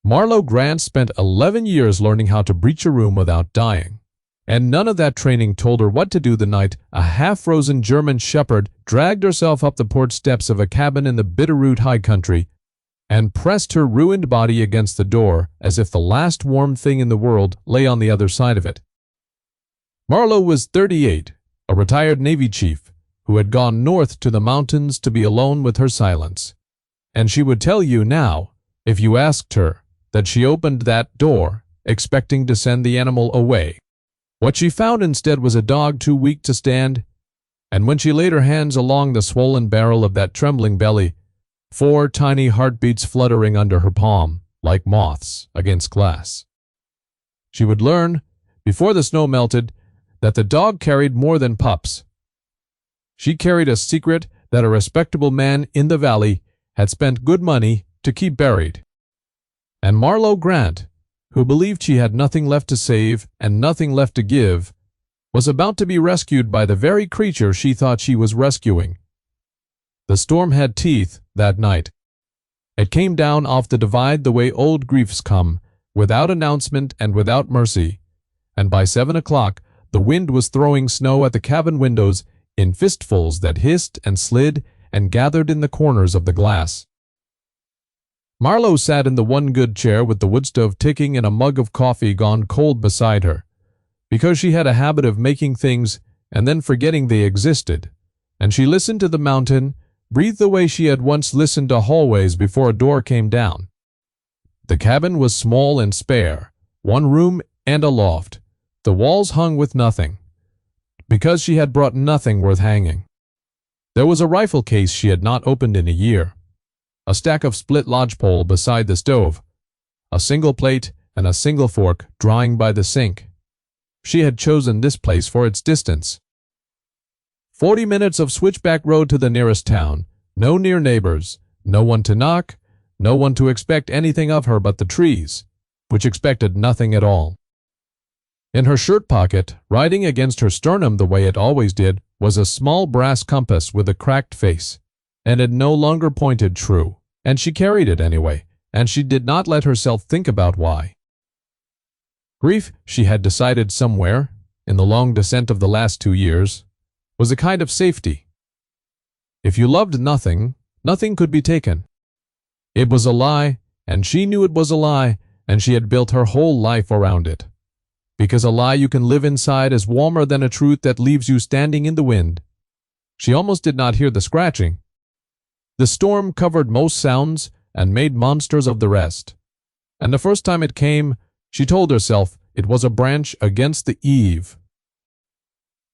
Marlo Grant spent 11 years learning how to breach a room without dying. And none of that training told her what to do the night a half-frozen German shepherd dragged herself up the porch steps of a cabin in the Bitterroot High Country and pressed her ruined body against the door as if the last warm thing in the world lay on the other side of it. Marlo was 38, a retired Navy chief who had gone north to the mountains to be alone with her silence. And she would tell you now, if you asked her, that she opened that door, expecting to send the animal away. What she found instead was a dog too weak to stand, and when she laid her hands along the swollen barrel of that trembling belly, 4 tiny heartbeats fluttering under her palm, like moths against glass. She would learn, before the snow melted, that the dog carried more than pups. She carried a secret that a respectable man in the valley had spent good money to keep buried. And Marlo Grant, who believed she had nothing left to save and nothing left to give, was about to be rescued by the very creature she thought she was rescuing. The storm had teeth that night. It came down off the divide the way old griefs come, without announcement and without mercy, and by 7 o'clock the wind was throwing snow at the cabin windows in fistfuls that hissed and slid and gathered in the corners of the glass. Marlo sat in the one good chair with the wood stove ticking and a mug of coffee gone cold beside her, because she had a habit of making things and then forgetting they existed, and she listened to the mountain, breathed the way she had once listened to hallways before a door came down. The cabin was small and spare, 1 room and a loft, the walls hung with nothing, because she had brought nothing worth hanging. There was a rifle case she had not opened in a year, a stack of split lodgepole beside the stove, a single plate and a single fork drying by the sink. She had chosen this place for its distance. 40 minutes of switchback road to the nearest town, no near neighbors, no one to knock, no one to expect anything of her but the trees, which expected nothing at all. In her shirt pocket, riding against her sternum the way it always did, was a small brass compass with a cracked face, and it no longer pointed true, and she carried it anyway, and she did not let herself think about why. Grief, she had decided somewhere, in the long descent of the last 2 years, was a kind of safety. If you loved nothing, nothing could be taken. It was a lie, and she knew it was a lie, and she had built her whole life around it. Because a lie you can live inside is warmer than a truth that leaves you standing in the wind. She almost did not hear the scratching. The storm covered most sounds and made monsters of the rest. And the first time it came, she told herself it was a branch against the eave.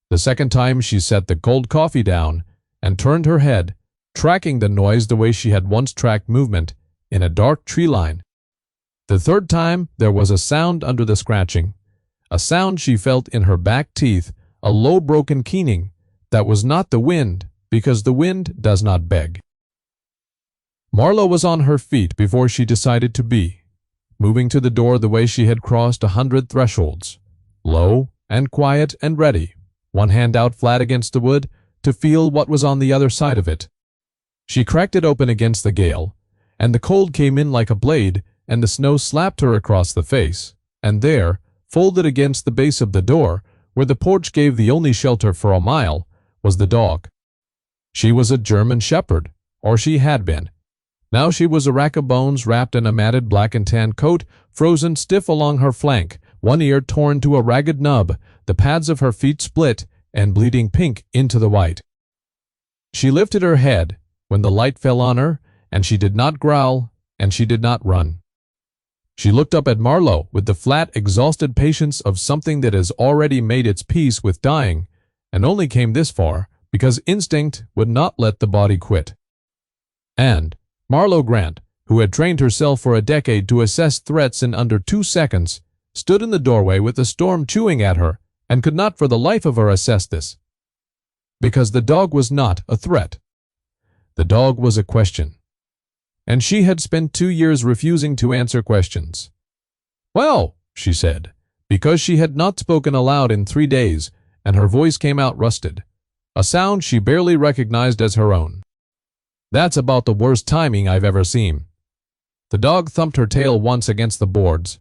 The second time she set the cold coffee down and turned her head, tracking the noise the way she had once tracked movement in a dark tree line. The third time there was a sound under the scratching, a sound she felt in her back teeth, a low broken keening that was not the wind, because the wind does not beg. Marlo was on her feet before she decided to be, moving to the door the way she had crossed 100 thresholds, low and quiet and ready, one hand out flat against the wood to feel what was on the other side of it. She cracked it open against the gale, and the cold came in like a blade, and the snow slapped her across the face, and there, folded against the base of the door, where the porch gave the only shelter for a mile, was the dog. She was a German shepherd, or she had been. Now she was a rack of bones wrapped in a matted black and tan coat, frozen stiff along her flank, one ear torn to a ragged nub, the pads of her feet split and bleeding pink into the white. She lifted her head when the light fell on her, and she did not growl, and she did not run. She looked up at Marlo with the flat, exhausted patience of something that has already made its peace with dying, and only came this far because instinct would not let the body quit. And Marlo Grant, who had trained herself for a decade to assess threats in under 2 seconds, stood in the doorway with the storm chewing at her, and could not for the life of her assess this. Because the dog was not a threat. The dog was a question. And she had spent 2 years refusing to answer questions. "Well," she said, because she had not spoken aloud in 3 days, and her voice came out rusted, a sound she barely recognized as her own. "That's about the worst timing I've ever seen." The dog thumped her tail once against the boards.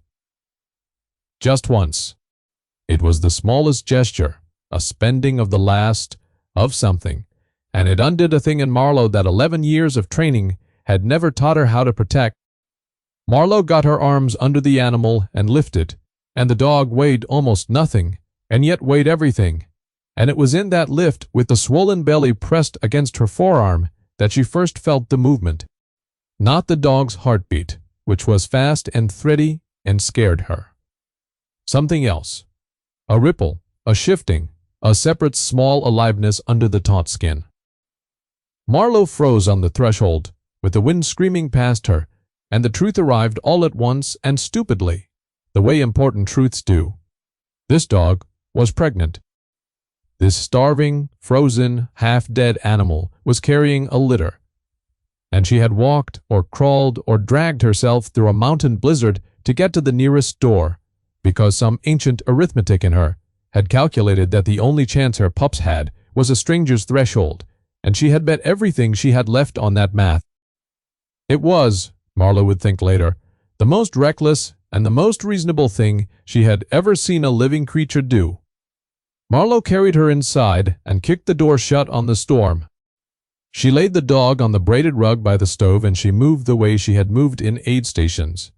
Just once. It was the smallest gesture, a spending of the last of something, and it undid a thing in Marlo that 11 years of training had never taught her how to protect. Marlo got her arms under the animal and lifted, and the dog weighed almost nothing, and yet weighed everything. And it was in that lift, with the swollen belly pressed against her forearm, that she first felt the movement. Not the dog's heartbeat, which was fast and thready and scared her. Something else. A ripple, a shifting, a separate small aliveness under the taut skin. Marlo froze on the threshold, with the wind screaming past her, and the truth arrived all at once and stupidly, the way important truths do. This dog was pregnant. This starving, frozen, half-dead animal was carrying a litter, and she had walked or crawled or dragged herself through a mountain blizzard to get to the nearest door, because some ancient arithmetic in her had calculated that the only chance her pups had was a stranger's threshold, and she had bet everything she had left on that math. It was, Marlo would think later, the most reckless and the most reasonable thing she had ever seen a living creature do. Marlo carried her inside and kicked the door shut on the storm. She laid the dog on the braided rug by the stove, and she moved the way she had moved in aid stations,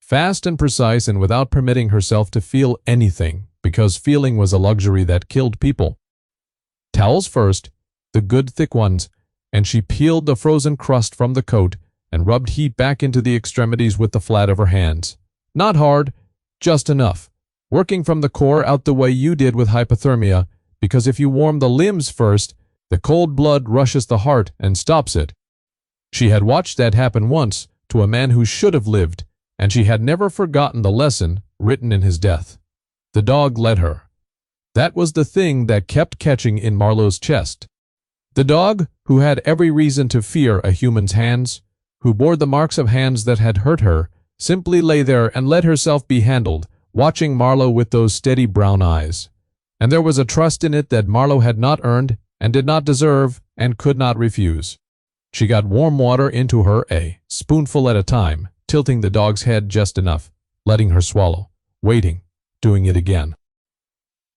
fast and precise and without permitting herself to feel anything, because feeling was a luxury that killed people. Towels first, the good thick ones, and she peeled the frozen crust from the coat and rubbed heat back into the extremities with the flat of her hands. Not hard, just enough, working from the core out the way you did with hypothermia, because if you warm the limbs first, the cold blood rushes the heart and stops it. She had watched that happen once to a man who should have lived, and she had never forgotten the lesson written in his death. The dog led her. That was the thing that kept catching in Marlo's chest. The dog, who had every reason to fear a human's hands, who bore the marks of hands that had hurt her, simply lay there and let herself be handled, watching Marlo with those steady brown eyes. And there was a trust in it that Marlo had not earned and did not deserve and could not refuse. She got warm water into her, a spoonful at a time, tilting the dog's head just enough, letting her swallow, waiting, doing it again.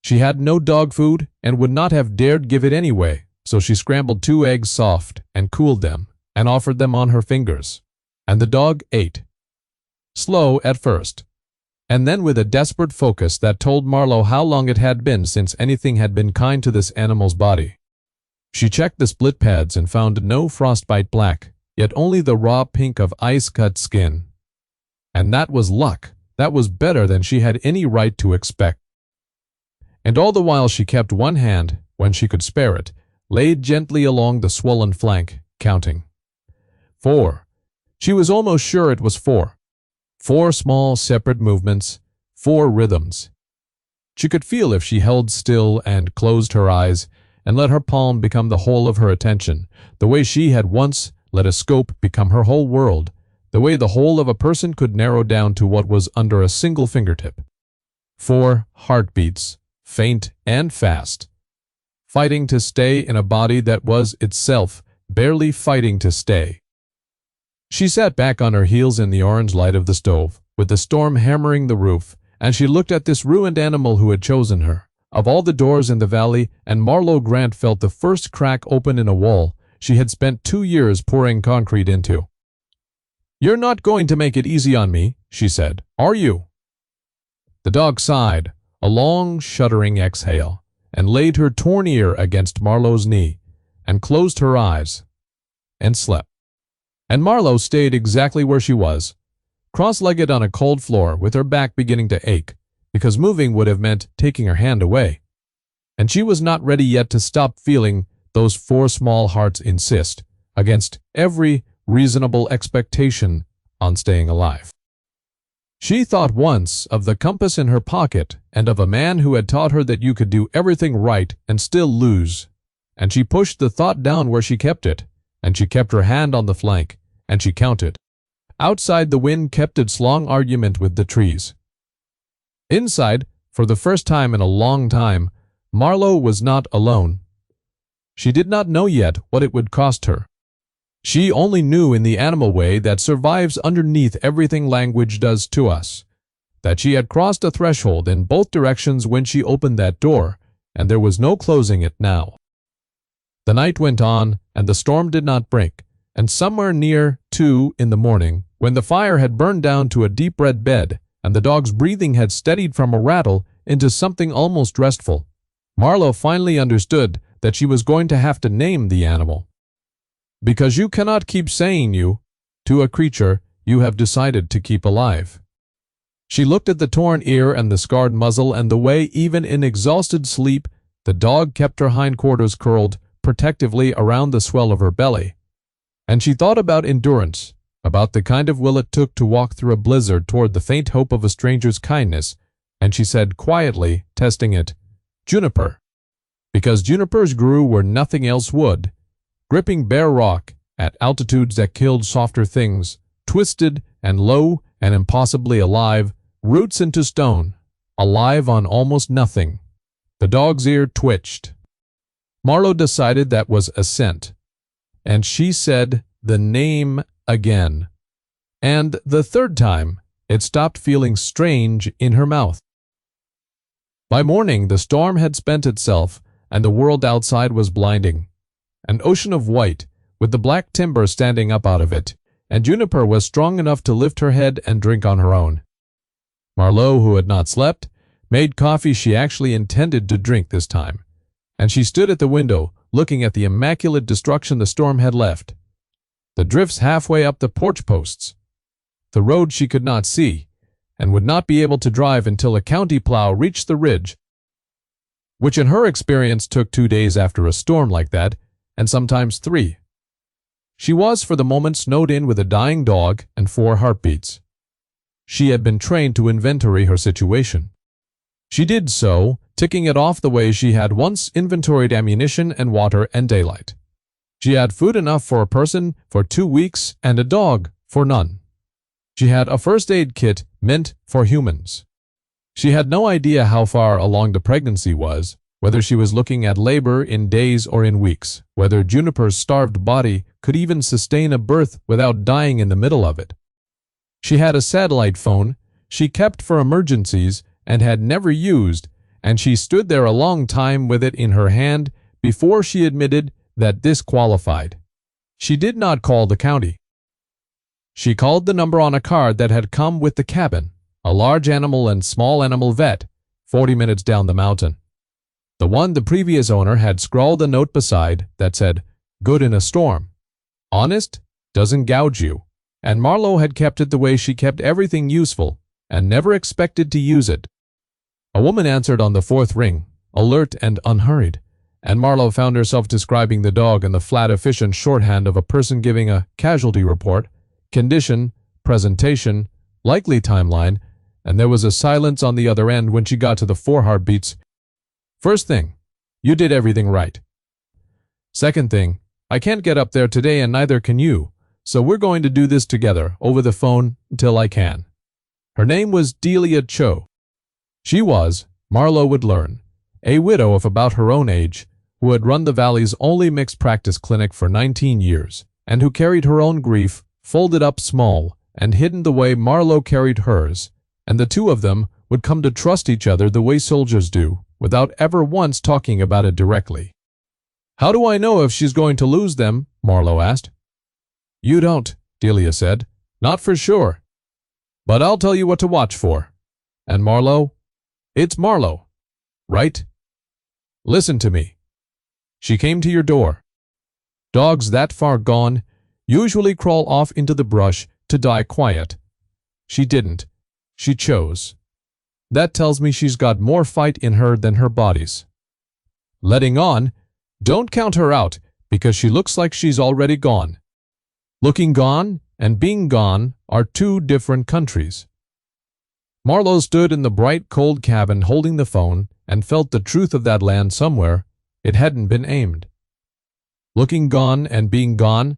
She had no dog food and would not have dared give it anyway, so she scrambled 2 eggs soft and cooled them and offered them on her fingers. And the dog ate. Slow at first, and then with a desperate focus that told Marlo how long it had been since anything had been kind to this animal's body. She checked the split pads and found no frostbite black, yet only the raw pink of ice-cut skin. And that was luck. That was better than she had any right to expect. And all the while she kept one hand, when she could spare it, laid gently along the swollen flank, counting. 4. She was almost sure it was 4. 4 small separate movements, 4 rhythms. She could feel if she held still and closed her eyes and let her palm become the whole of her attention, the way she had once let a scope become her whole world, the way the whole of a person could narrow down to what was under a single fingertip. 4 heartbeats, faint and fast, fighting to stay in a body that was itself barely fighting to stay. She sat back on her heels in the orange light of the stove, with the storm hammering the roof, and she looked at this ruined animal who had chosen her. Of all the doors in the valley, and Marlo Grant felt the first crack open in a wall she had spent 2 years pouring concrete into. "You're not going to make it easy on me," she said, "are you?" The dog sighed, a long, shuddering exhale, and laid her torn ear against Marlo's knee, and closed her eyes, and slept. And Marlo stayed exactly where she was, cross-legged on a cold floor with her back beginning to ache, because moving would have meant taking her hand away. And she was not ready yet to stop feeling those 4 small hearts insist, against every reasonable expectation, on staying alive. She thought once of the compass in her pocket and of a man who had taught her that you could do everything right and still lose, and she pushed the thought down where she kept it, and she kept her hand on the flank, and she counted. Outside, the wind kept its long argument with the trees. Inside, for the first time in a long time, Marlo was not alone. She did not know yet what it would cost her. She only knew in the animal way that survives underneath everything language does to us, that she had crossed a threshold in both directions when she opened that door, and there was no closing it now. The night went on, and the storm did not break, and somewhere near 2 in the morning, when the fire had burned down to a deep red bed, and the dog's breathing had steadied from a rattle into something almost restful, Marlo finally understood that she was going to have to name the animal. Because you cannot keep saying you to a creature you have decided to keep alive. She looked at the torn ear and the scarred muzzle and the way, even in exhausted sleep, the dog kept her hindquarters curled protectively around the swell of her belly. And she thought about endurance, about the kind of will it took to walk through a blizzard toward the faint hope of a stranger's kindness, and she said quietly, testing it, "Juniper." Because junipers grew where nothing else would, gripping bare rock at altitudes that killed softer things, twisted and low and impossibly alive, roots into stone, alive on almost nothing. The dog's ear twitched. Marlo decided that was assent, and she said the name again. And the third time, it stopped feeling strange in her mouth. By morning, the storm had spent itself, and the world outside was blinding. An ocean of white, with the black timber standing up out of it, and Juniper was strong enough to lift her head and drink on her own. Marlo, who had not slept, made coffee she actually intended to drink this time, and she stood at the window, looking at the immaculate destruction the storm had left. The drifts halfway up the porch posts. The road she could not see, and would not be able to drive until a county plow reached the ridge, which in her experience took 2 days after a storm like that, and sometimes 3. She was for the moment snowed in with a dying dog and 4 heartbeats. She had been trained to inventory her situation. She did so, ticking it off the way she had once inventoried ammunition and water and daylight. She had food enough for a person for 2 weeks and a dog for none. She had a first aid kit meant for humans. She had no idea how far along the pregnancy was, whether she was looking at labor in days or in weeks, whether Juniper's starved body could even sustain a birth without dying in the middle of it. She had a satellite phone she kept for emergencies and had never used, and she stood there a long time with it in her hand before she admitted that this qualified. She did not call the county. She called the number on a card that had come with the cabin, a large animal and small animal vet, 40 minutes down the mountain. The one the previous owner had scrawled a note beside that said, "Good in a storm. Honest, doesn't gouge you." And Marlo had kept it the way she kept everything useful, and never expected to use it. A woman answered on the 4th ring, alert and unhurried, and Marlo found herself describing the dog in the flat, efficient shorthand of a person giving a casualty report, condition, presentation, likely timeline, and there was a silence on the other end when she got to the 4 heartbeats. First thing, you did everything right. Second thing, I can't get up there today and neither can you, so we're going to do this together over the phone until I can. Her name was Delia Cho. She was, Marlo would learn, a widow of about her own age, who had run the Valley's only mixed practice clinic for 19 years, and who carried her own grief, folded up small, and hidden the way Marlo carried hers, and the two of them would come to trust each other the way soldiers do, without ever once talking about it directly. "How do I know if she's going to lose them?" Marlo asked. "You don't," Delia said. "Not for sure. But I'll tell you what to watch for. And Marlo, it's Marlo, right? Listen to me. She came to your door. Dogs that far gone usually crawl off into the brush to die quiet. She didn't. She chose. That tells me she's got more fight in her than her body's. Letting on, don't count her out because she looks like she's already gone. Looking gone and being gone are 2 different countries." Marlo stood in the bright, cold cabin holding the phone and felt the truth of that land somewhere. It hadn't been aimed. Looking gone and being gone.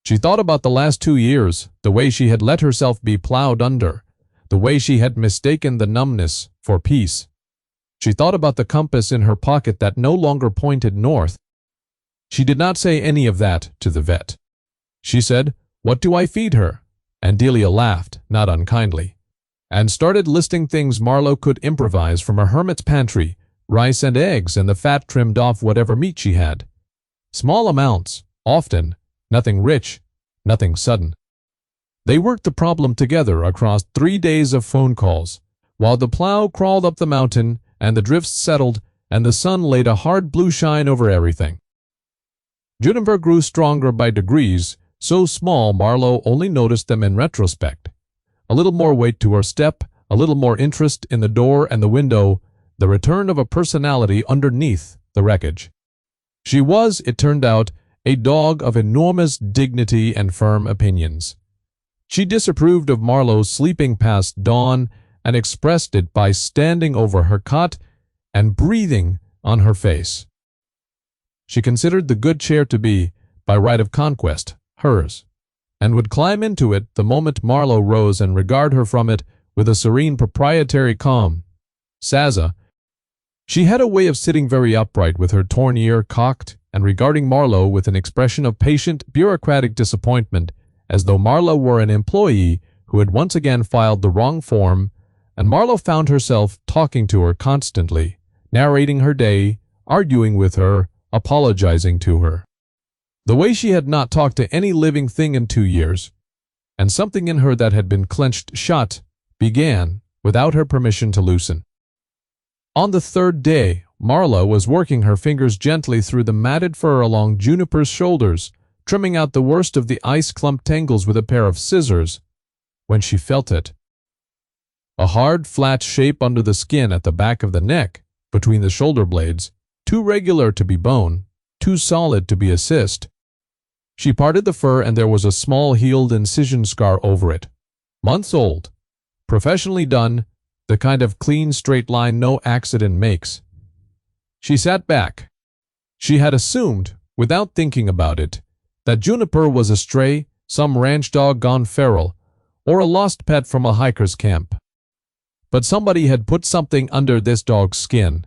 She thought about the last 2 years, the way she had let herself be plowed under, the way she had mistaken the numbness for peace. She thought about the compass in her pocket that no longer pointed north. She did not say any of that to the vet. She said, "What do I feed her?" And Delia laughed, not unkindly, and started listing things Marlo could improvise from a hermit's pantry: rice and eggs and the fat trimmed off whatever meat she had. Small amounts, often, nothing rich, nothing sudden. They worked the problem together across 3 days of phone calls, while the plow crawled up the mountain and the drifts settled and the sun laid a hard blue shine over everything. Juniper grew stronger by degrees, so small Marlo only noticed them in retrospect. A little more weight to her step, a little more interest in the door and the window, the return of a personality underneath the wreckage. She was, it turned out, a dog of enormous dignity and firm opinions. She disapproved of Marlo's sleeping past dawn and expressed it by standing over her cot and breathing on her face. She considered the good chair to be, by right of conquest, hers, and would climb into it the moment Marlo rose and regard her from it with a serene proprietary calm. Saza. She had a way of sitting very upright with her torn ear cocked and regarding Marlo with an expression of patient, bureaucratic disappointment, as though Marlo were an employee who had once again filed the wrong form, and Marlo found herself talking to her constantly, narrating her day, arguing with her, apologizing to her. The way she had not talked to any living thing in 2 years, and something in her that had been clenched shut began, without her permission, to loosen. On the 3rd day, Marlo was working her fingers gently through the matted fur along Juniper's shoulders, trimming out the worst of the ice-clump tangles with a pair of scissors, when she felt it. A hard, flat shape under the skin at the back of the neck, between the shoulder blades, too regular to be bone, too solid to be a cyst. She parted the fur and there was a small healed incision scar over it. Months old. Professionally done, the kind of clean straight line no accident makes. She sat back. She had assumed, without thinking about it, that Juniper was a stray, some ranch dog gone feral, or a lost pet from a hiker's camp. But somebody had put something under this dog's skin,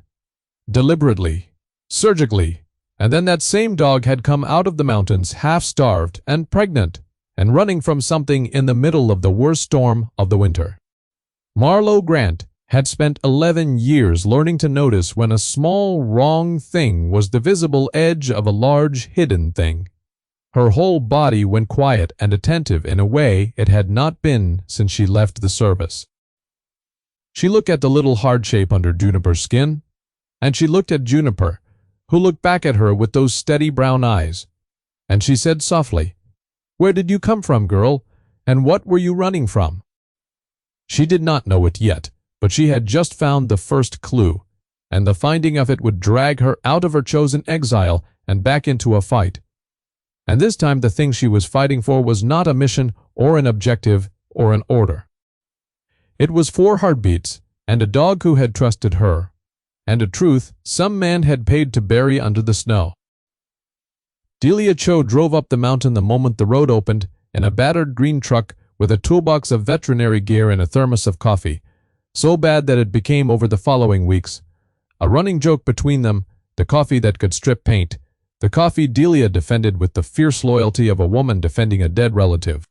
deliberately, surgically, and then that same dog had come out of the mountains half-starved and pregnant and running from something in the middle of the worst storm of the winter. Marlo Grant had spent 11 years learning to notice when a small wrong thing was the visible edge of a large hidden thing. Her whole body went quiet and attentive in a way it had not been since she left the service. She looked at the little hard shape under Juniper's skin, and she looked at Juniper, who looked back at her with those steady brown eyes, and she said softly, "Where did you come from, girl, and what were you running from?" She did not know it yet, but she had just found the first clue, and the finding of it would drag her out of her chosen exile and back into a fight. And this time the thing she was fighting for was not a mission or an objective or an order. It was 4 heartbeats and a dog who had trusted her, and a truth some man had paid to bury under the snow. Delia Cho drove up the mountain the moment the road opened in a battered green truck with a toolbox of veterinary gear and a thermos of coffee, so bad that it became over the following weeks a running joke between them, the coffee that could strip paint, the coffee Delia defended with the fierce loyalty of a woman defending a dead relative.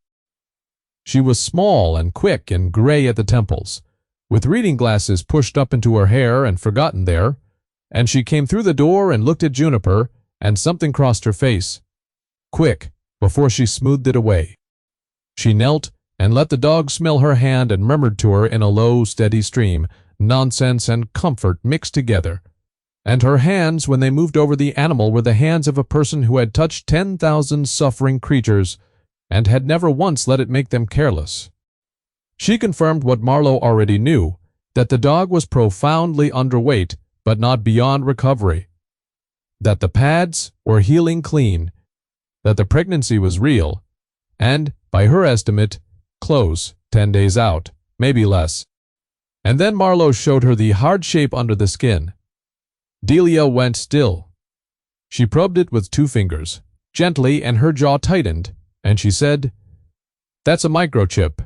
She was small and quick and gray at the temples, with reading glasses pushed up into her hair and forgotten there, and she came through the door and looked at Juniper, and something crossed her face. Quick, before she smoothed it away. She knelt and let the dog smell her hand and murmured to her in a low, steady stream, nonsense and comfort mixed together. And her hands, when they moved over the animal, were the hands of a person who had touched 10,000 suffering creatures and had never once let it make them careless. She confirmed what Marlo already knew, that the dog was profoundly underweight, but not beyond recovery, that the pads were healing clean, that the pregnancy was real, and, by her estimate, close, 10 days out, maybe less. And then Marlo showed her the hard shape under the skin. Delia went still. She probed it with 2 fingers, gently, and her jaw tightened, and she said, "That's a microchip.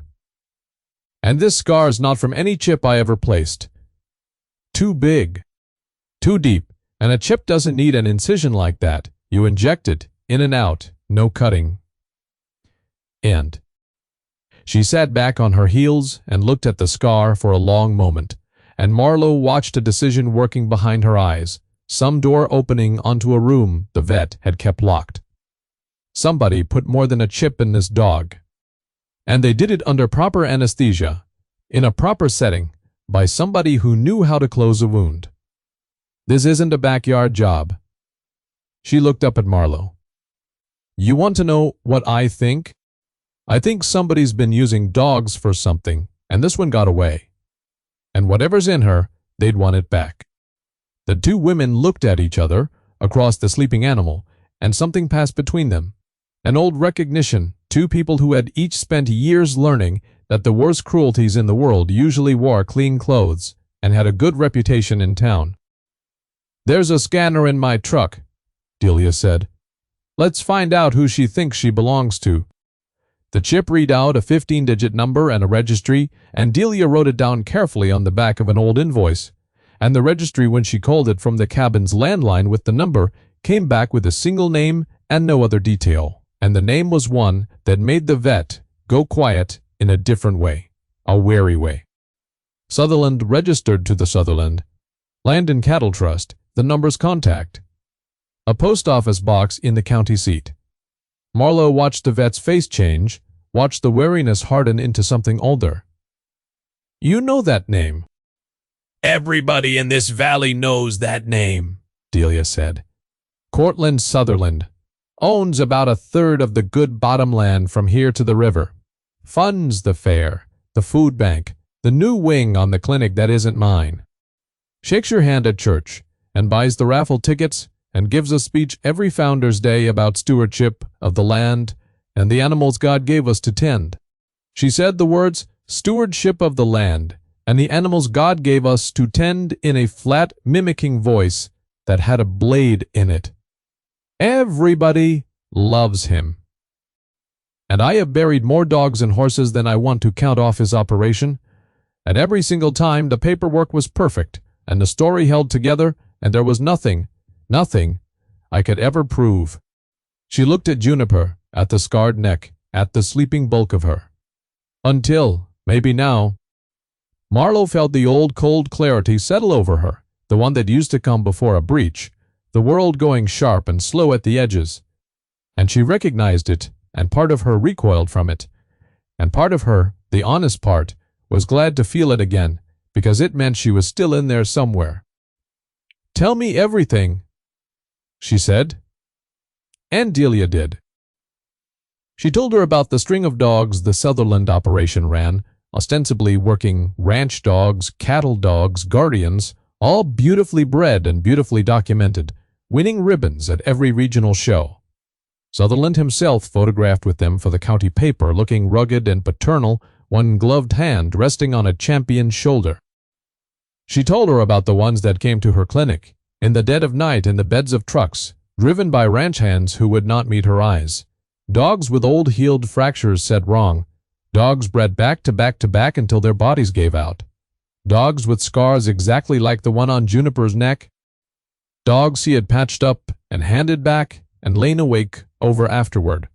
And this scar's not from any chip I ever placed. Too big, too deep, and a chip doesn't need an incision like that. You inject it, in and out, no cutting." End. She sat back on her heels and looked at the scar for a long moment, and Marlo watched a decision working behind her eyes, some door opening onto a room the vet had kept locked. Somebody put more than a chip in this dog. And they did it under proper anesthesia, in a proper setting, by somebody who knew how to close a wound. This isn't a backyard job. She looked up at Marlo. You want to know what I think? I think somebody's been using dogs for something, and this one got away. And whatever's in her, they'd want it back. The two women looked at each other across the sleeping animal, and something passed between them. An old recognition, two people who had each spent years learning that the worst cruelties in the world usually wore clean clothes and had a good reputation in town. There's a scanner in my truck, Delia said. Let's find out who she thinks she belongs to. The chip read out a 15-digit number and a registry, and Delia wrote it down carefully on the back of an old invoice. And the registry, when she called it from the cabin's landline with the number, came back with a single name and no other detail. And the name was one that made the vet go quiet in a different way, a wary way. Sutherland registered to the Sutherland Land and Cattle Trust, the number's contact. A post office box in the county seat. Marlo watched the vet's face change, watched the wariness harden into something older. You know that name. Everybody in this valley knows that name, Delia said. Cortland Sutherland owns about a third of the good bottom land from here to the river. Funds the fair, the food bank, the new wing on the clinic that isn't mine. Shakes your hand at church and buys the raffle tickets and gives a speech every Founder's Day about stewardship of the land and the animals God gave us to tend. She said the words, stewardship of the land and the animals God gave us to tend in a flat, mimicking voice that had a blade in it. Everybody loves him. And I have buried more dogs and horses than I want to count off his operation. And every single time the paperwork was perfect, and the story held together, and there was nothing I could ever prove. She looked at Juniper, at the scarred neck, at the sleeping bulk of her. Until, maybe now. Marlo felt the old cold clarity settle over her, the one that used to come before a breach, the world going sharp and slow at the edges. And she recognized it, and part of her recoiled from it. And part of her, the honest part, was glad to feel it again, because it meant she was still in there somewhere. Tell me everything, she said. And Delia did. She told her about the string of dogs the Sutherland operation ran, ostensibly working ranch dogs, cattle dogs, guardians, all beautifully bred and beautifully documented, winning ribbons at every regional show. Sutherland himself photographed with them for the county paper, looking rugged and paternal, one gloved hand resting on a champion's shoulder. She told her about the ones that came to her clinic, in the dead of night in the beds of trucks, driven by ranch hands who would not meet her eyes. Dogs with old healed fractures set wrong. Dogs bred back to back to back until their bodies gave out. Dogs with scars exactly like the one on Juniper's neck. Dogs he had patched up and handed back and lain awake over afterward.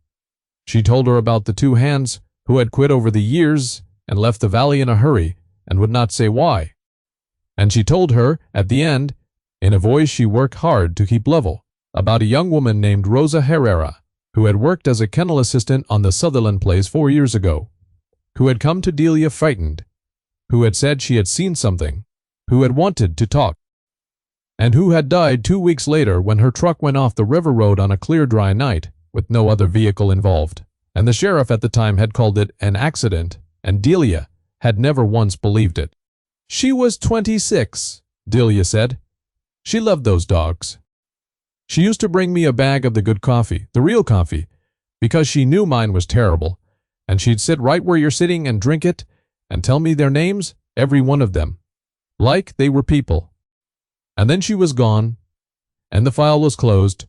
She told her about the two hands who had quit over the years and left the valley in a hurry and would not say why. And she told her, at the end, in a voice she worked hard to keep level, about a young woman named Rosa Herrera, who had worked as a kennel assistant on the Sutherland place 4 years ago, who had come to Delia frightened, who had said she had seen something, who had wanted to talk, and who had died 2 weeks later when her truck went off the river road on a clear dry night, with no other vehicle involved, and the sheriff at the time had called it an accident, and Delia had never once believed it. She was 26, Delia said. She loved those dogs. She used to bring me a bag of the good coffee, the real coffee, because she knew mine was terrible, and she'd sit right where you're sitting and drink it, and tell me their names, every one of them, like they were people. And then she was gone, and the file was closed,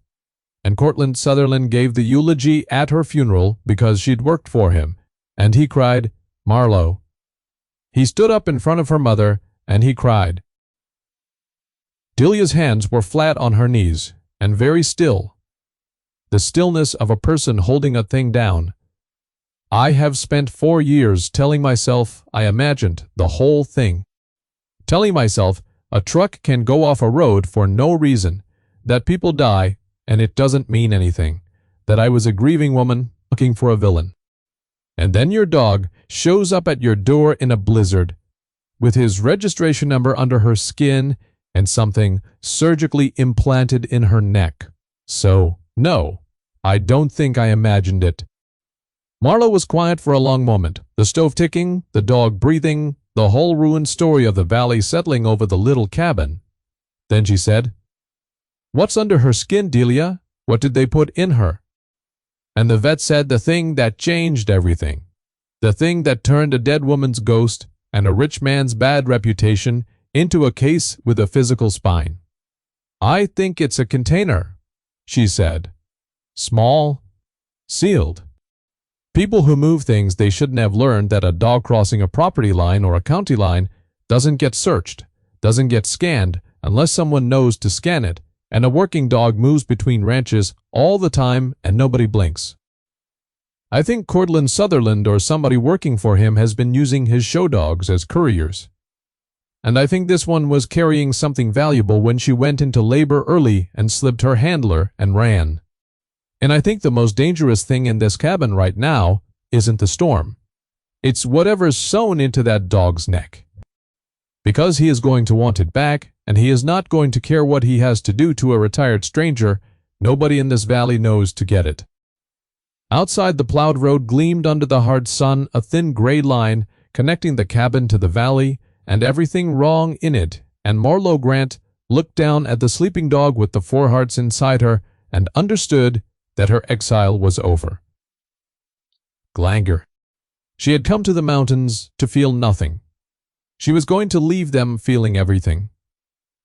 and Cortland Sutherland gave the eulogy at her funeral because she'd worked for him, and he cried, Marlo. He stood up in front of her mother, and he cried. Delia's hands were flat on her knees, and very still, the stillness of a person holding a thing down. I have spent 4 years telling myself I imagined the whole thing. Telling myself a truck can go off a road for no reason, that people die and it doesn't mean anything, that I was a grieving woman looking for a villain. And then your dog shows up at your door in a blizzard, with his registration number under her skin and something surgically implanted in her neck. So, no, I don't think I imagined it. Marlo was quiet for a long moment, the stove ticking, the dog breathing, the whole ruined story of the valley settling over the little cabin. Then she said, "What's under her skin, Delia? What did they put in her?" And the vet said the thing that changed everything. The thing that turned a dead woman's ghost and a rich man's bad reputation into a case with a physical spine. "I think it's a container," she said. "Small, sealed. People who move things they shouldn't have learned that a dog crossing a property line or a county line doesn't get searched, doesn't get scanned unless someone knows to scan it, and a working dog moves between ranches all the time and nobody blinks. I think Cortland Sutherland or somebody working for him has been using his show dogs as couriers. And I think this one was carrying something valuable when she went into labor early and slipped her handler and ran. And I think the most dangerous thing in this cabin right now isn't the storm. It's whatever's sewn into that dog's neck. Because he is going to want it back, and he is not going to care what he has to do to a retired stranger, nobody in this valley knows to get it." Outside the plowed road gleamed under the hard sun a thin gray line connecting the cabin to the valley and everything wrong in it, and Marlo Grant looked down at the sleeping dog with the 4 hearts inside her and understood that her exile was over. Glanger. She had come to the mountains to feel nothing. She was going to leave them feeling everything.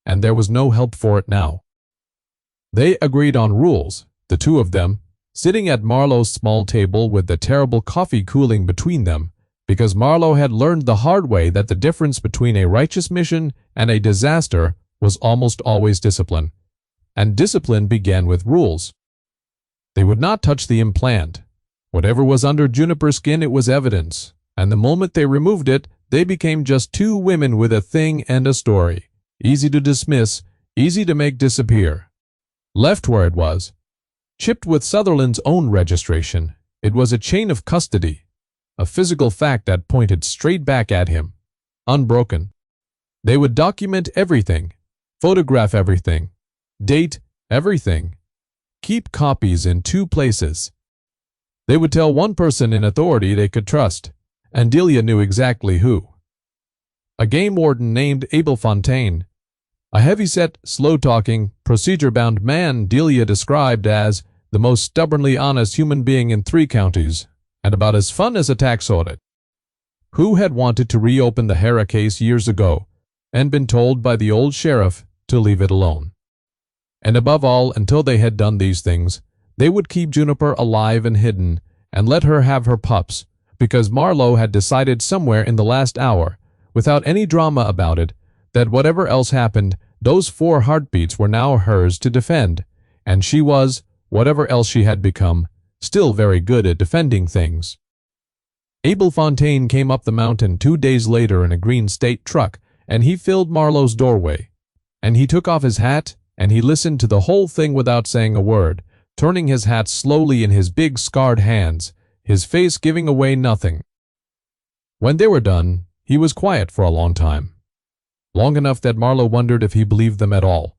And there was no help for it now. They agreed on rules, the two of them, sitting at Marlo's small table with the terrible coffee cooling between them, because Marlo had learned the hard way that the difference between a righteous mission and a disaster was almost always discipline. And discipline began with rules. They would not touch the implant. Whatever was under Juniper's skin, it was evidence, and the moment they removed it, they became just 2 women with a thing and a story, easy to dismiss, easy to make disappear. Left where it was, chipped with Sutherland's own registration, it was a chain of custody, a physical fact that pointed straight back at him, unbroken. They would document everything, photograph everything, date everything, keep copies in 2 places. They would tell one person in authority they could trust, and Delia knew exactly who. A game warden named Abel Fontaine, a heavy-set, slow-talking, procedure-bound man Delia described as the most stubbornly honest human being in 3 counties, and about as fun as a tax audit, who had wanted to reopen the Hera case years ago and been told by the old sheriff to leave it alone. And above all, until they had done these things, they would keep Juniper alive and hidden and let her have her pups, because Marlo had decided somewhere in the last hour, without any drama about it, that whatever else happened, those 4 heartbeats were now hers to defend, and she was, whatever else she had become, still very good at defending things. Abel Fontaine came up the mountain 2 days later in a green state truck, and he filled Marlo's doorway, and he took off his hat, and he listened to the whole thing without saying a word, turning his hat slowly in his big scarred hands, his face giving away nothing. When they were done, he was quiet for a long time, long enough that Marlo wondered if he believed them at all.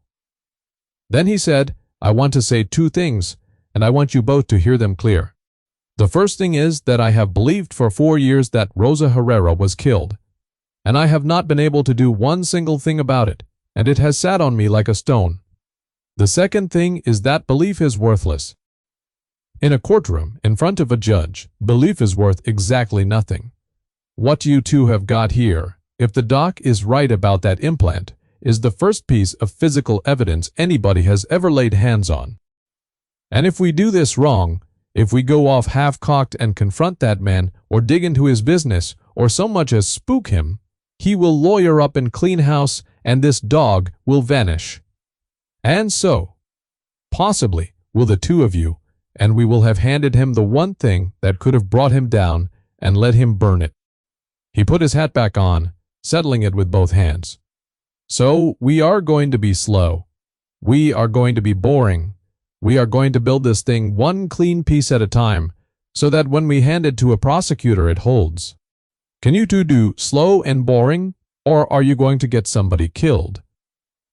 Then he said, "I want to say 2 things, and I want you both to hear them clear. The first thing is that I have believed for 4 years that Rosa Herrera was killed, and I have not been able to do one single thing about it, and it has sat on me like a stone. The second thing is that belief is worthless. In a courtroom, in front of a judge, belief is worth exactly nothing. What you 2 have got here, if the doc is right about that implant, is the first piece of physical evidence anybody has ever laid hands on. And if we do this wrong, if we go off half-cocked and confront that man, or dig into his business, or so much as spook him, he will lawyer up and clean house, and this dog will vanish. And so, possibly, will the 2 of you, and we will have handed him the one thing that could have brought him down and let him burn it. He put his hat back on, settling it with both hands. So we are going to be slow. We are going to be boring. We are going to build this thing one clean piece at a time, so that when we hand it to a prosecutor it holds. Can you two do slow and boring, or are you going to get somebody killed?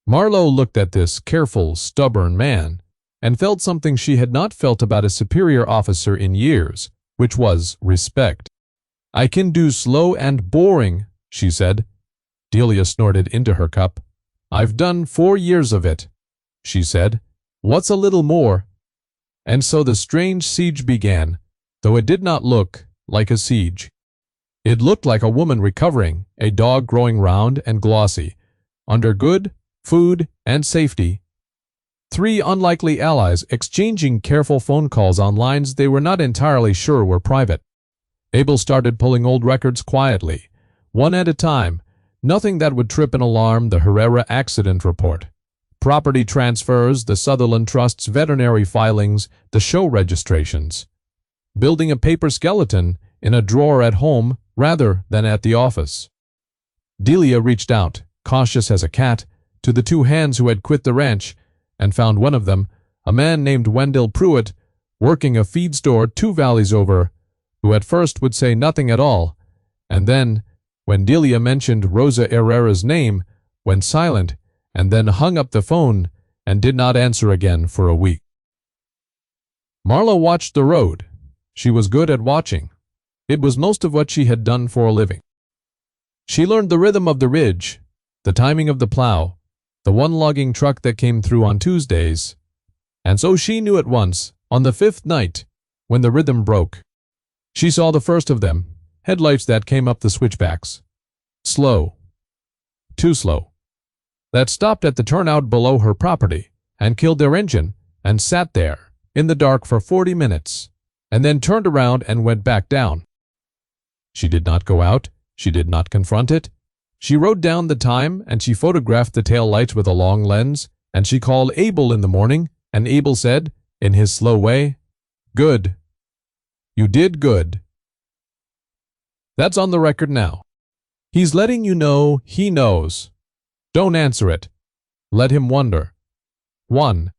Marlo looked at this careful, stubborn man, and felt something she had not felt about a superior officer in years, which was respect. I can do slow and boring, she said. Delia snorted into her cup. I've done 4 years of it, she said. What's a little more? And so the strange siege began, though it did not look like a siege. It looked like a woman recovering, a dog growing round and glossy, under good food and safety. 3 unlikely allies exchanging careful phone calls on lines they were not entirely sure were private. Abel started pulling old records quietly, one at a time, nothing that would trip an alarm: the Herrera accident report, property transfers, the Sutherland Trust's veterinary filings, the show registrations. Building a paper skeleton in a drawer at home rather than at the office. Delia reached out, cautious as a cat, to the 2 hands who had quit the ranch, and found one of them, a man named Wendell Pruitt, working a feed store 2 valleys over, who at first would say nothing at all, and then, when Delia mentioned Rosa Herrera's name, went silent, and then hung up the phone and did not answer again for a week. Marlo watched the road. She was good at watching. It was most of what she had done for a living. She learned the rhythm of the ridge, the timing of the plow, the one logging truck that came through on Tuesdays, and so she knew at once, on the 5th night, when the rhythm broke. She saw the first of them, headlights that came up the switchbacks. Slow. Too slow. That stopped at the turnout below her property, and killed their engine, and sat there, in the dark for 40 minutes, and then turned around and went back down. She did not go out, she did not confront it. She wrote down the time, and she photographed the tail lights with a long lens, and she called Abel in the morning, and Abel said, in his slow way, "Good. You did good." That's on the record now. He's letting you know he knows. Don't answer it. Let him wonder. 1.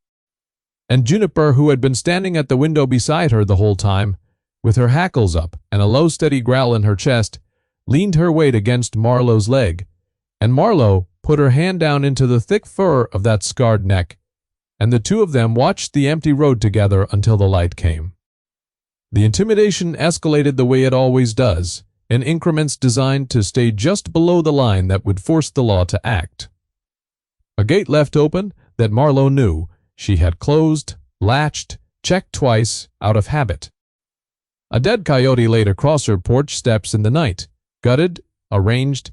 And Juniper, who had been standing at the window beside her the whole time, with her hackles up and a low steady growl in her chest, leaned her weight against Marlo's leg, and Marlo put her hand down into the thick fur of that scarred neck, and the 2 of them watched the empty road together until the light came. The intimidation escalated the way it always does, in increments designed to stay just below the line that would force the law to act. A gate left open that Marlo knew she had closed, latched, checked twice, out of habit. A dead coyote laid across her porch steps in the night, gutted, arranged,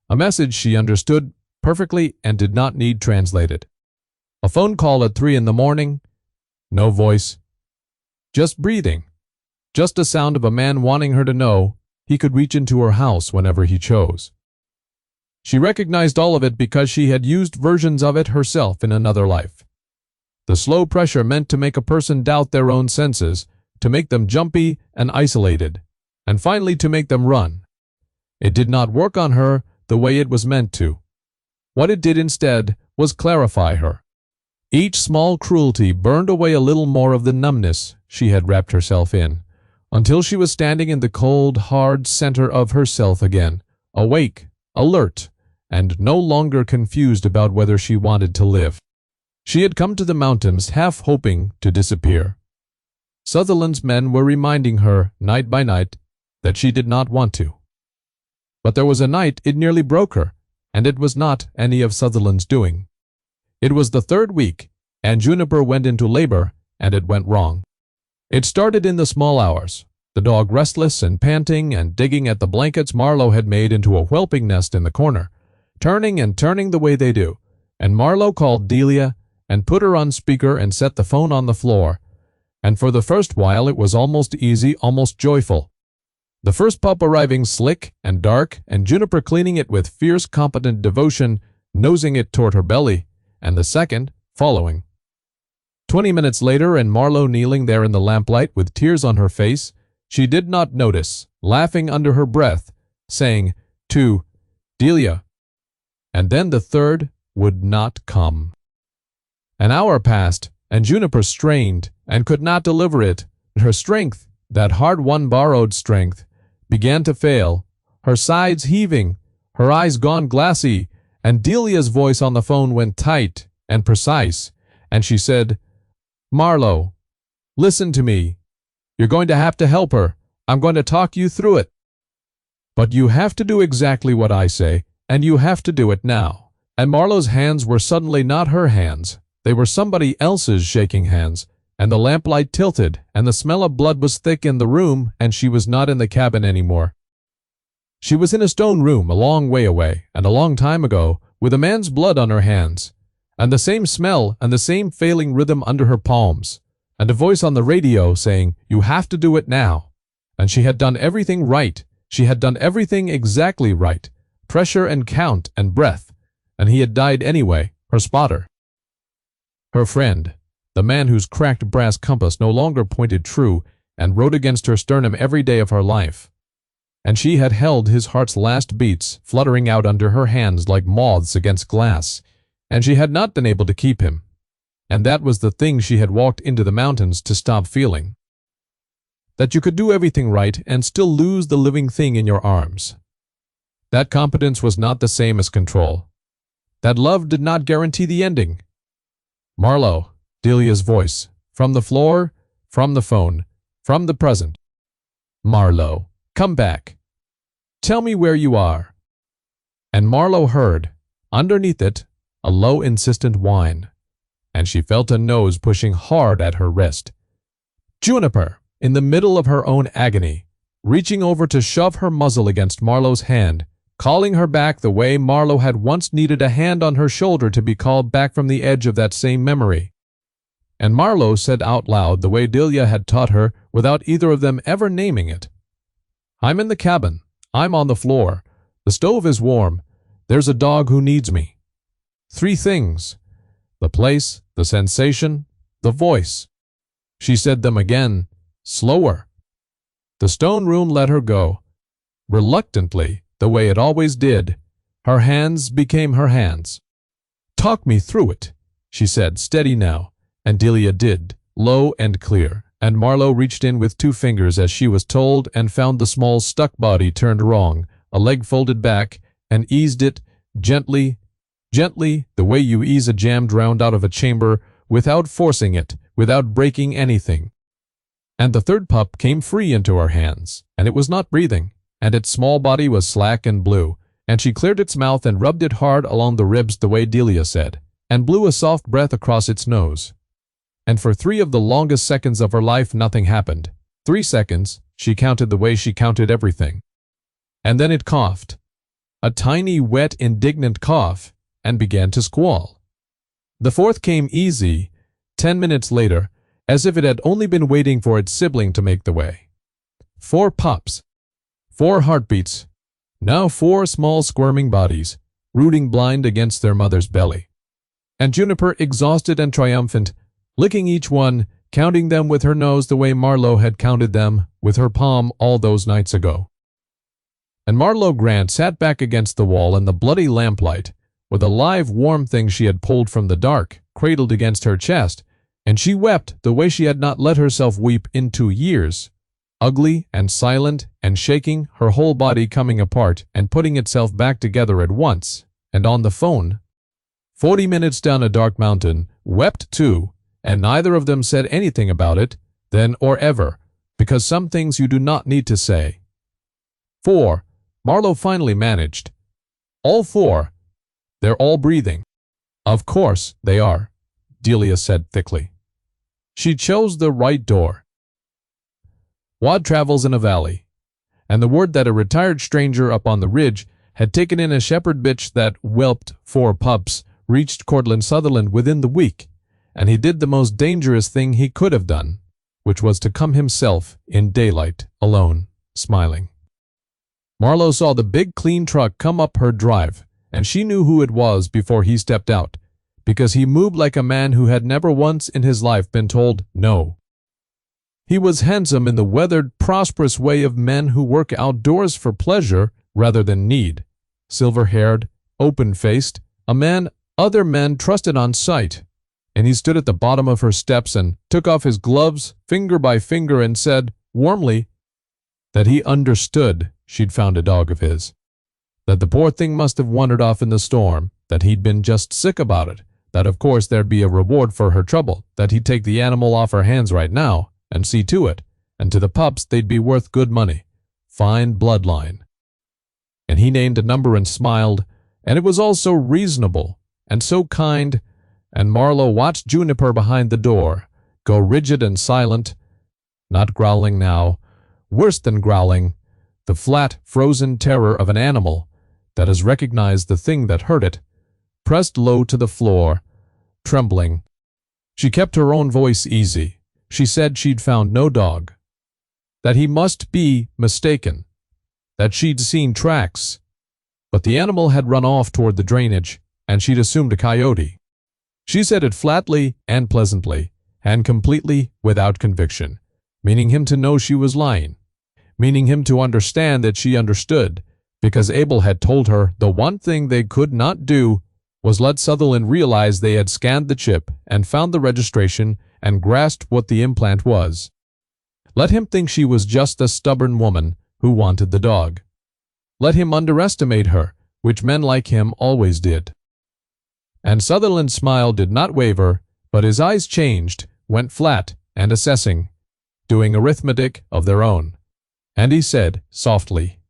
a message she understood perfectly and did not need translated. A phone call at 3 in the morning, no voice, just breathing, just a sound of a man wanting her to know he could reach into her house whenever he chose. She recognized all of it because she had used versions of it herself in another life. The slow pressure meant to make a person doubt their own senses, to make them jumpy and isolated, and finally to make them run. It did not work on her the way it was meant to. What it did instead was clarify her. Each small cruelty burned away a little more of the numbness she had wrapped herself in, until she was standing in the cold, hard center of herself again, awake, alert, and no longer confused about whether she wanted to live. She had come to the mountains half hoping to disappear. Sutherland's men were reminding her, night by night, that she did not want to. But there was a night it nearly broke her, and it was not any of Sutherland's doing. It was the 3rd week, and Juniper went into labor, and it went wrong. It started in the small hours, the dog restless and panting and digging at the blankets Marlo had made into a whelping nest in the corner, turning and turning the way they do, and Marlo called Delia and put her on speaker and set the phone on the floor, and for the first while it was almost easy, almost joyful. The first pup arriving slick and dark, and Juniper cleaning it with fierce, competent devotion, nosing it toward her belly, and the second following. 20 minutes later, and Marlo kneeling there in the lamplight with tears on her face, she did not notice, laughing under her breath, saying, "2, Delia." And then the third would not come. An hour passed, and Juniper strained and could not deliver it. Her strength, that hard-won borrowed strength, began to fail, her sides heaving, her eyes gone glassy, and Delia's voice on the phone went tight and precise, and she said, "Marlo, listen to me. You're going to have to help her. I'm going to talk you through it. But you have to do exactly what I say, and you have to do it now." And Marlo's hands were suddenly not her hands. They were somebody else's shaking hands, and the lamplight tilted, and the smell of blood was thick in the room, and she was not in the cabin anymore. She was in a stone room a long way away, and a long time ago, with a man's blood on her hands, and the same smell and the same failing rhythm under her palms, and a voice on the radio saying, "You have to do it now." And she had done everything right. She had done everything exactly right. Pressure and count and breath. And he had died anyway, her spotter. Her friend, the man whose cracked brass compass no longer pointed true and rode against her sternum every day of her life. And she had held his heart's last beats fluttering out under her hands like moths against glass, and she had not been able to keep him. And that was the thing she had walked into the mountains to stop feeling. That you could do everything right and still lose the living thing in your arms. That competence was not the same as control. That love did not guarantee the ending. "Marlo," Delia's voice, from the floor, from the phone, from the present. "Marlo, come back. Tell me where you are." And Marlo heard, underneath it, a low insistent whine, and she felt a nose pushing hard at her wrist. Juniper, in the middle of her own agony, reaching over to shove her muzzle against Marlo's hand, calling her back the way Marlo had once needed a hand on her shoulder to be called back from the edge of that same memory. And Marlo said out loud the way Delia had taught her without either of them ever naming it, "I'm in the cabin. I'm on the floor. The stove is warm. There's a dog who needs me. 3 things: the place, the sensation, the voice." She said them again, slower. The stone room let her go. Reluctantly, the way it always did, her hands became her hands. "Talk me through it," she said, steady now, and Delia did, low and clear, and Marlo reached in with 2 fingers as she was told and found the small stuck body turned wrong, a leg folded back, and eased it gently, gently, the way you ease a jammed round out of a chamber, without forcing it, without breaking anything. And the third pup came free into her hands, and it was not breathing, and its small body was slack and blue, and she cleared its mouth and rubbed it hard along the ribs the way Delia said, and blew a soft breath across its nose. And for 3 of the longest seconds of her life nothing happened. 3 seconds, she counted the way she counted everything. And then it coughed, a tiny, wet, indignant cough, and began to squall. The 4th came easy, 10 minutes later, as if it had only been waiting for its sibling to make the way. 4 pups. 4 heartbeats, now 4 small squirming bodies, rooting blind against their mother's belly. And Juniper, exhausted and triumphant, licking each one, counting them with her nose the way Marlo had counted them with her palm all those nights ago. And Marlo Grant sat back against the wall in the bloody lamplight, with a live warm thing she had pulled from the dark, cradled against her chest, and she wept the way she had not let herself weep in 2 years. Ugly and silent and shaking, her whole body coming apart and putting itself back together at once, and on the phone, 40 minutes down a dark mountain, wept too, and neither of them said anything about it, then or ever, because some things you do not need to say. 4. Marlo finally managed. "All 4. They're all breathing." "Of course they are," Delia said thickly. She chose the right door. Wad travels in a valley, and the word that a retired stranger up on the ridge had taken in a shepherd bitch that whelped 4 pups reached Cortlandt Sutherland within the week, and he did the most dangerous thing he could have done, which was to come himself in daylight, alone, smiling. Marlo saw the big clean truck come up her drive, and she knew who it was before he stepped out, because he moved like a man who had never once in his life been told no. He was handsome in the weathered, prosperous way of men who work outdoors for pleasure rather than need. Silver-haired, open-faced, a man other men trusted on sight. And he stood at the bottom of her steps and took off his gloves finger by finger and said, warmly, that he understood she'd found a dog of his. That the poor thing must have wandered off in the storm, that he'd been just sick about it, that of course there'd be a reward for her trouble, that he'd take the animal off her hands right now and see to it, and to the pups they'd be worth good money. Fine bloodline. And he named a number and smiled, and it was all so reasonable and so kind, and Marlo watched Juniper behind the door go rigid and silent, not growling now, worse than growling, the flat, frozen terror of an animal that has recognized the thing that hurt it, pressed low to the floor, trembling. She kept her own voice easy. She said she'd found no dog, that he must be mistaken, that she'd seen tracks, but the animal had run off toward the drainage, and she'd assumed a coyote. She said it flatly and pleasantly, and completely without conviction, meaning him to know she was lying, meaning him to understand that she understood, because Abel had told her the one thing they could not do was let Sutherland realize they had scanned the chip and found the registration and grasped what the implant was. Let him think she was just a stubborn woman who wanted the dog. Let him underestimate her, which men like him always did. And Sutherland's smile did not waver, but his eyes changed, went flat and assessing, doing arithmetic of their own. And he said, softly,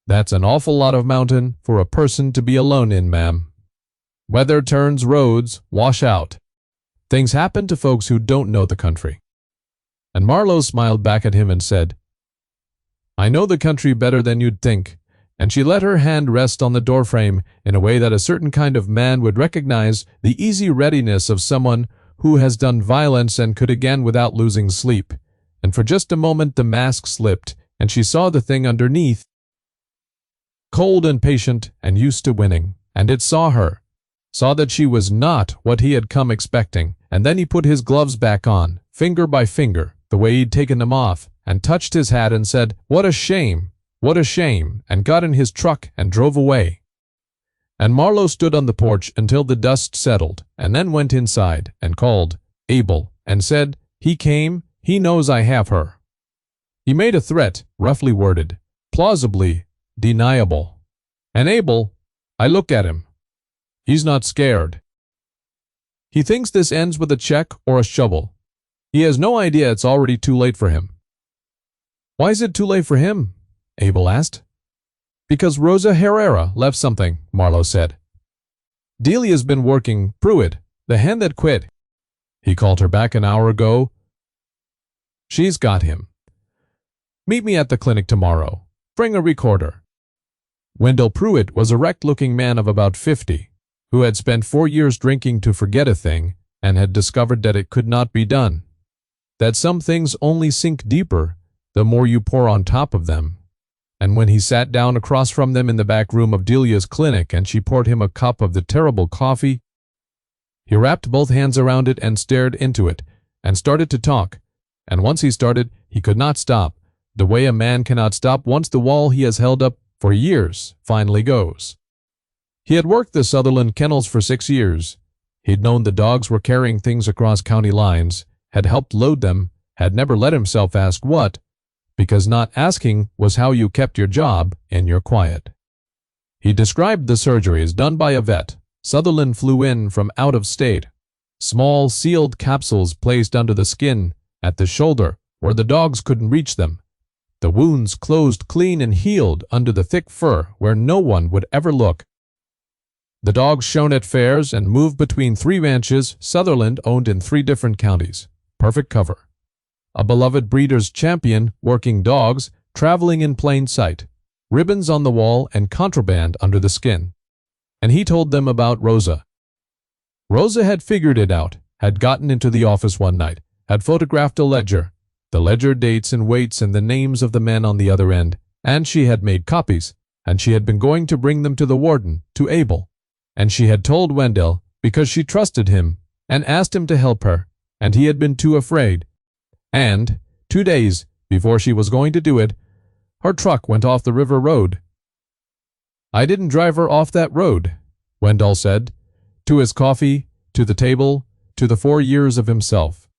"That's an awful lot of mountain for a person to be alone in, ma'am. Weather turns roads, wash out. Things happen to folks who don't know the country." And Marlo smiled back at him and said, "I know the country better than you'd think," and she let her hand rest on the doorframe in a way that a certain kind of man would recognize the easy readiness of someone who has done violence and could again without losing sleep. And for just a moment the mask slipped, and she saw the thing underneath, cold and patient and used to winning, and it saw her, saw that she was not what he had come expecting, and then he put his gloves back on, finger by finger, the way he'd taken them off, and touched his hat and said, "What a shame! What a shame!" and got in his truck and drove away. And Marlo stood on the porch until the dust settled, and then went inside and called Abel and said, "He came, he knows I have her." He made a threat, roughly worded, plausibly deniable. And Abel, I looked at him. He's not scared. He thinks this ends with a check or a shovel. He has no idea it's already too late for him. "Why is it too late for him?" Abel asked. "Because Rosa Herrera left something," Marlo said. "Delia's been working Pruitt, the hen that quit. He called her back an hour ago. She's got him. Meet me at the clinic tomorrow. Bring a recorder." Wendell Pruitt was a wrecked-looking man of about 50, who had spent 4 years drinking to forget a thing and had discovered that it could not be done, that some things only sink deeper the more you pour on top of them. And when he sat down across from them in the back room of Delia's clinic and she poured him a cup of the terrible coffee, he wrapped both hands around it and stared into it and started to talk. And once he started, he could not stop, the way a man cannot stop once the wall he has held up for years finally goes. He had worked the Sutherland kennels for 6 years. He'd known the dogs were carrying things across county lines, had helped load them, had never let himself ask what, because not asking was how you kept your job and your quiet. He described the surgeries done by a vet Sutherland flew in from out of state. Small sealed capsules placed under the skin at the shoulder where the dogs couldn't reach them. The wounds closed clean and healed under the thick fur where no one would ever look. The dogs shown at fairs and moved between 3 ranches Sutherland owned in 3 different counties. Perfect cover. A beloved breeder's champion working dogs traveling in plain sight. Ribbons on the wall and contraband under the skin. And he told them about Rosa. Rosa had figured it out, had gotten into the office one night, had photographed a ledger, the ledger dates and weights and the names of the men on the other end, and she had made copies, and she had been going to bring them to the warden, to Abel, and she had told Wendell, because she trusted him and asked him to help her, and he had been too afraid. And 2 days before she was going to do it, her truck went off the river road. "I didn't drive her off that road," Wendell said, to his coffee, to the table, to the 4 years of himself.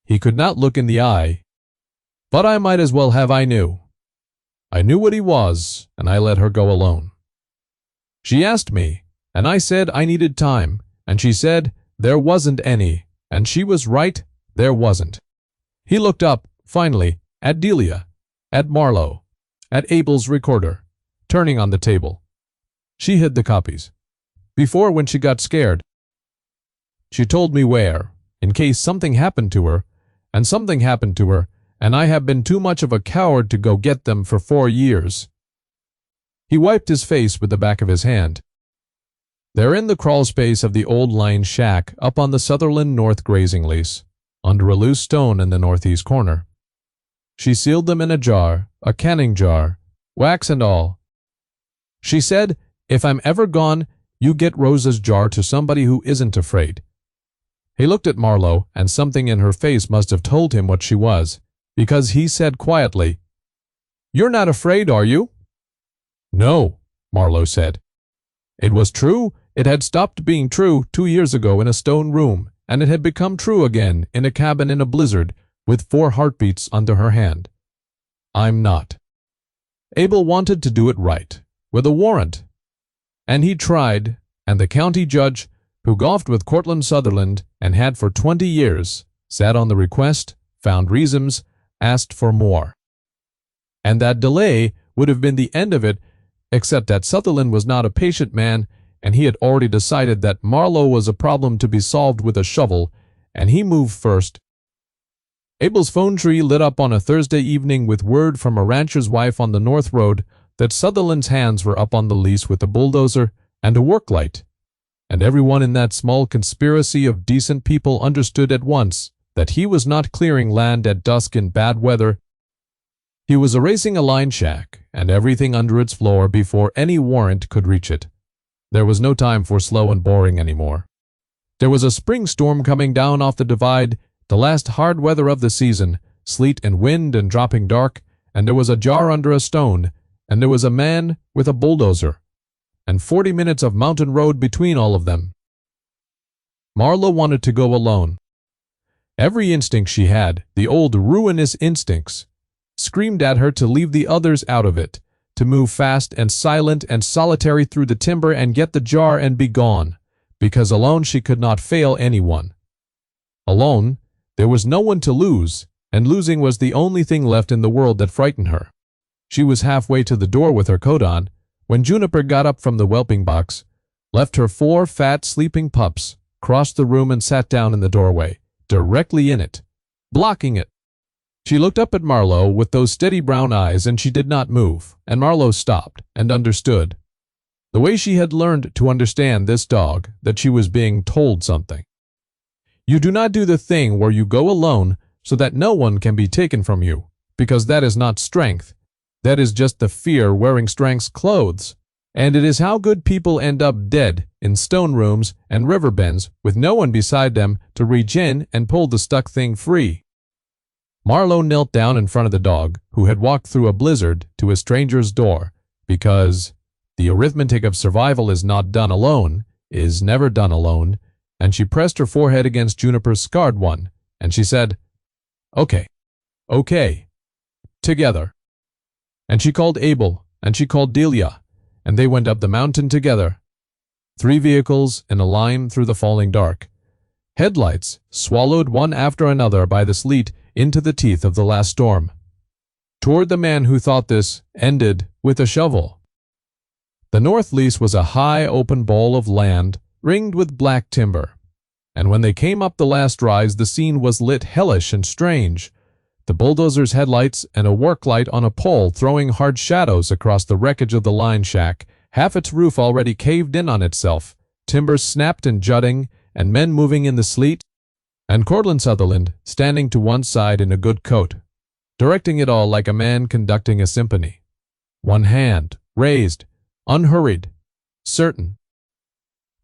He could not look in the eye, but I might as well have. I knew what he was, and I let her go alone. She asked me, and I said I needed time, and she said there wasn't any, and she was right, there wasn't. He looked up, finally, at Delia, at Marlo, at Abel's recorder, turning on the table. She hid the copies. Before, when she got scared, she told me where, in case something happened to her, and something happened to her, and I have been too much of a coward to go get them for 4 years. He wiped his face with the back of his hand. They're in the crawl space of the old line shack up on the Sutherland North grazing lease, under a loose stone in the northeast corner. She sealed them in a jar, a canning jar, wax and all. She said, "If I'm ever gone, you get Rosa's jar to somebody who isn't afraid." He looked at Marlo, and something in her face must have told him what she was, because he said quietly, "You're not afraid, are you?" "No," Marlo said. It was true. It had stopped being true 2 years ago in a stone room, and it had become true again in a cabin in a blizzard with 4 heartbeats under her hand. "I'm not." Abel wanted to do it right, with a warrant. And he tried, and the county judge, who golfed with Cortland Sutherland and had for 20 years, sat on the request, found reasons, asked for more. And that delay would have been the end of it, except that Sutherland was not a patient man, and he had already decided that Marlo was a problem to be solved with a shovel, and he moved first. Abel's phone tree lit up on a Thursday evening with word from a rancher's wife on the North Road that Sutherland's hands were up on the lease with a bulldozer and a work light, and everyone in that small conspiracy of decent people understood at once that he was not clearing land at dusk in bad weather. He was erasing a line shack and everything under its floor before any warrant could reach it. There was no time for slow and boring anymore. There was a spring storm coming down off the divide, the last hard weather of the season, sleet and wind and dropping dark, and there was a jar under a stone, and there was a man with a bulldozer, and 40 minutes of mountain road between all of them. Marlo wanted to go alone. Every instinct she had, the old ruinous instincts, screamed at her to leave the others out of it, to move fast and silent and solitary through the timber and get the jar and be gone, because alone she could not fail anyone. Alone, there was no one to lose, and losing was the only thing left in the world that frightened her. She was halfway to the door with her coat on, when Juniper got up from the whelping box, left her 4 fat sleeping pups, crossed the room and sat down in the doorway, directly in it, blocking it. She looked up at Marlo with those steady brown eyes, and she did not move, and Marlo stopped and understood. The way she had learned to understand this dog, that she was being told something. You do not do the thing where you go alone so that no one can be taken from you, because that is not strength. That is just the fear wearing strength's clothes, and it is how good people end up dead in stone rooms and river bends with no one beside them to reach in and pull the stuck thing free. Marlo knelt down in front of the dog, who had walked through a blizzard to a stranger's door, because the arithmetic of survival is not done alone, is never done alone, and she pressed her forehead against Juniper's scarred one, and she said, "Okay, together." And she called Abel, and she called Delia, and they went up the mountain together. 3 vehicles in a line through the falling dark. Headlights swallowed one after another by the sleet into the teeth of the last storm. Toward the man who thought this ended with a shovel. The north lease was a high open bowl of land ringed with black timber, and when they came up the last rise the scene was lit hellish and strange. The bulldozer's headlights and a work light on a pole throwing hard shadows across the wreckage of the line shack, half its roof already caved in on itself, timbers snapped and jutting, and men moving in the sleet, and Cortland Sutherland standing to one side in a good coat, directing it all like a man conducting a symphony. One hand raised, unhurried, certain.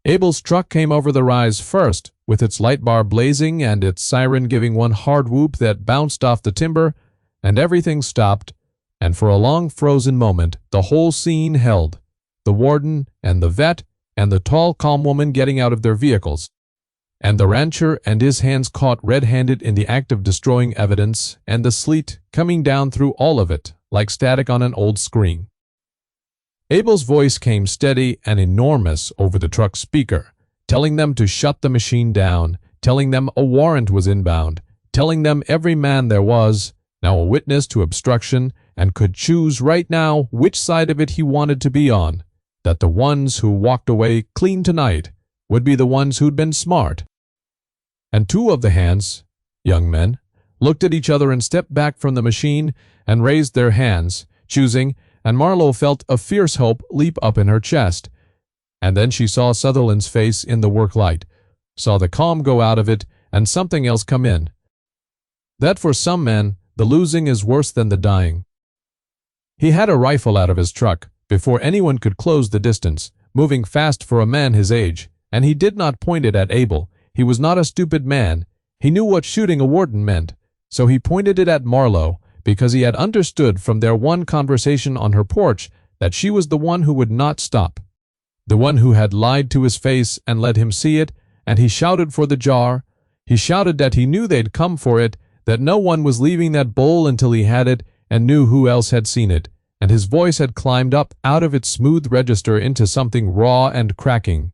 Abel's truck came over the rise first, with its light bar blazing and its siren giving one hard whoop that bounced off the timber, and everything stopped, and for a long frozen moment the whole scene held, the warden and the vet and the tall calm woman getting out of their vehicles, and the rancher and his hands caught red-handed in the act of destroying evidence, and the sleet coming down through all of it, like static on an old screen. Abel's voice came steady and enormous over the truck speaker, telling them to shut the machine down, telling them a warrant was inbound, telling them every man there was, now a witness to obstruction, and could choose right now which side of it he wanted to be on, that the ones who walked away clean tonight would be the ones who'd been smart. And two of the hands, young men, looked at each other and stepped back from the machine and raised their hands, choosing, and Marlo felt a fierce hope leap up in her chest. And then she saw Sutherland's face in the work light, saw the calm go out of it, and something else come in. That for some men, the losing is worse than the dying. He had a rifle out of his truck before anyone could close the distance, moving fast for a man his age, and he did not point it at Abel. He was not a stupid man. He knew what shooting a warden meant, so he pointed it at Marlo, because he had understood from their one conversation on her porch that she was the one who would not stop, the one who had lied to his face and let him see it, and he shouted for the jar. He shouted that he knew they'd come for it, that no one was leaving that bowl until he had it and knew who else had seen it, and his voice had climbed up out of its smooth register into something raw and cracking.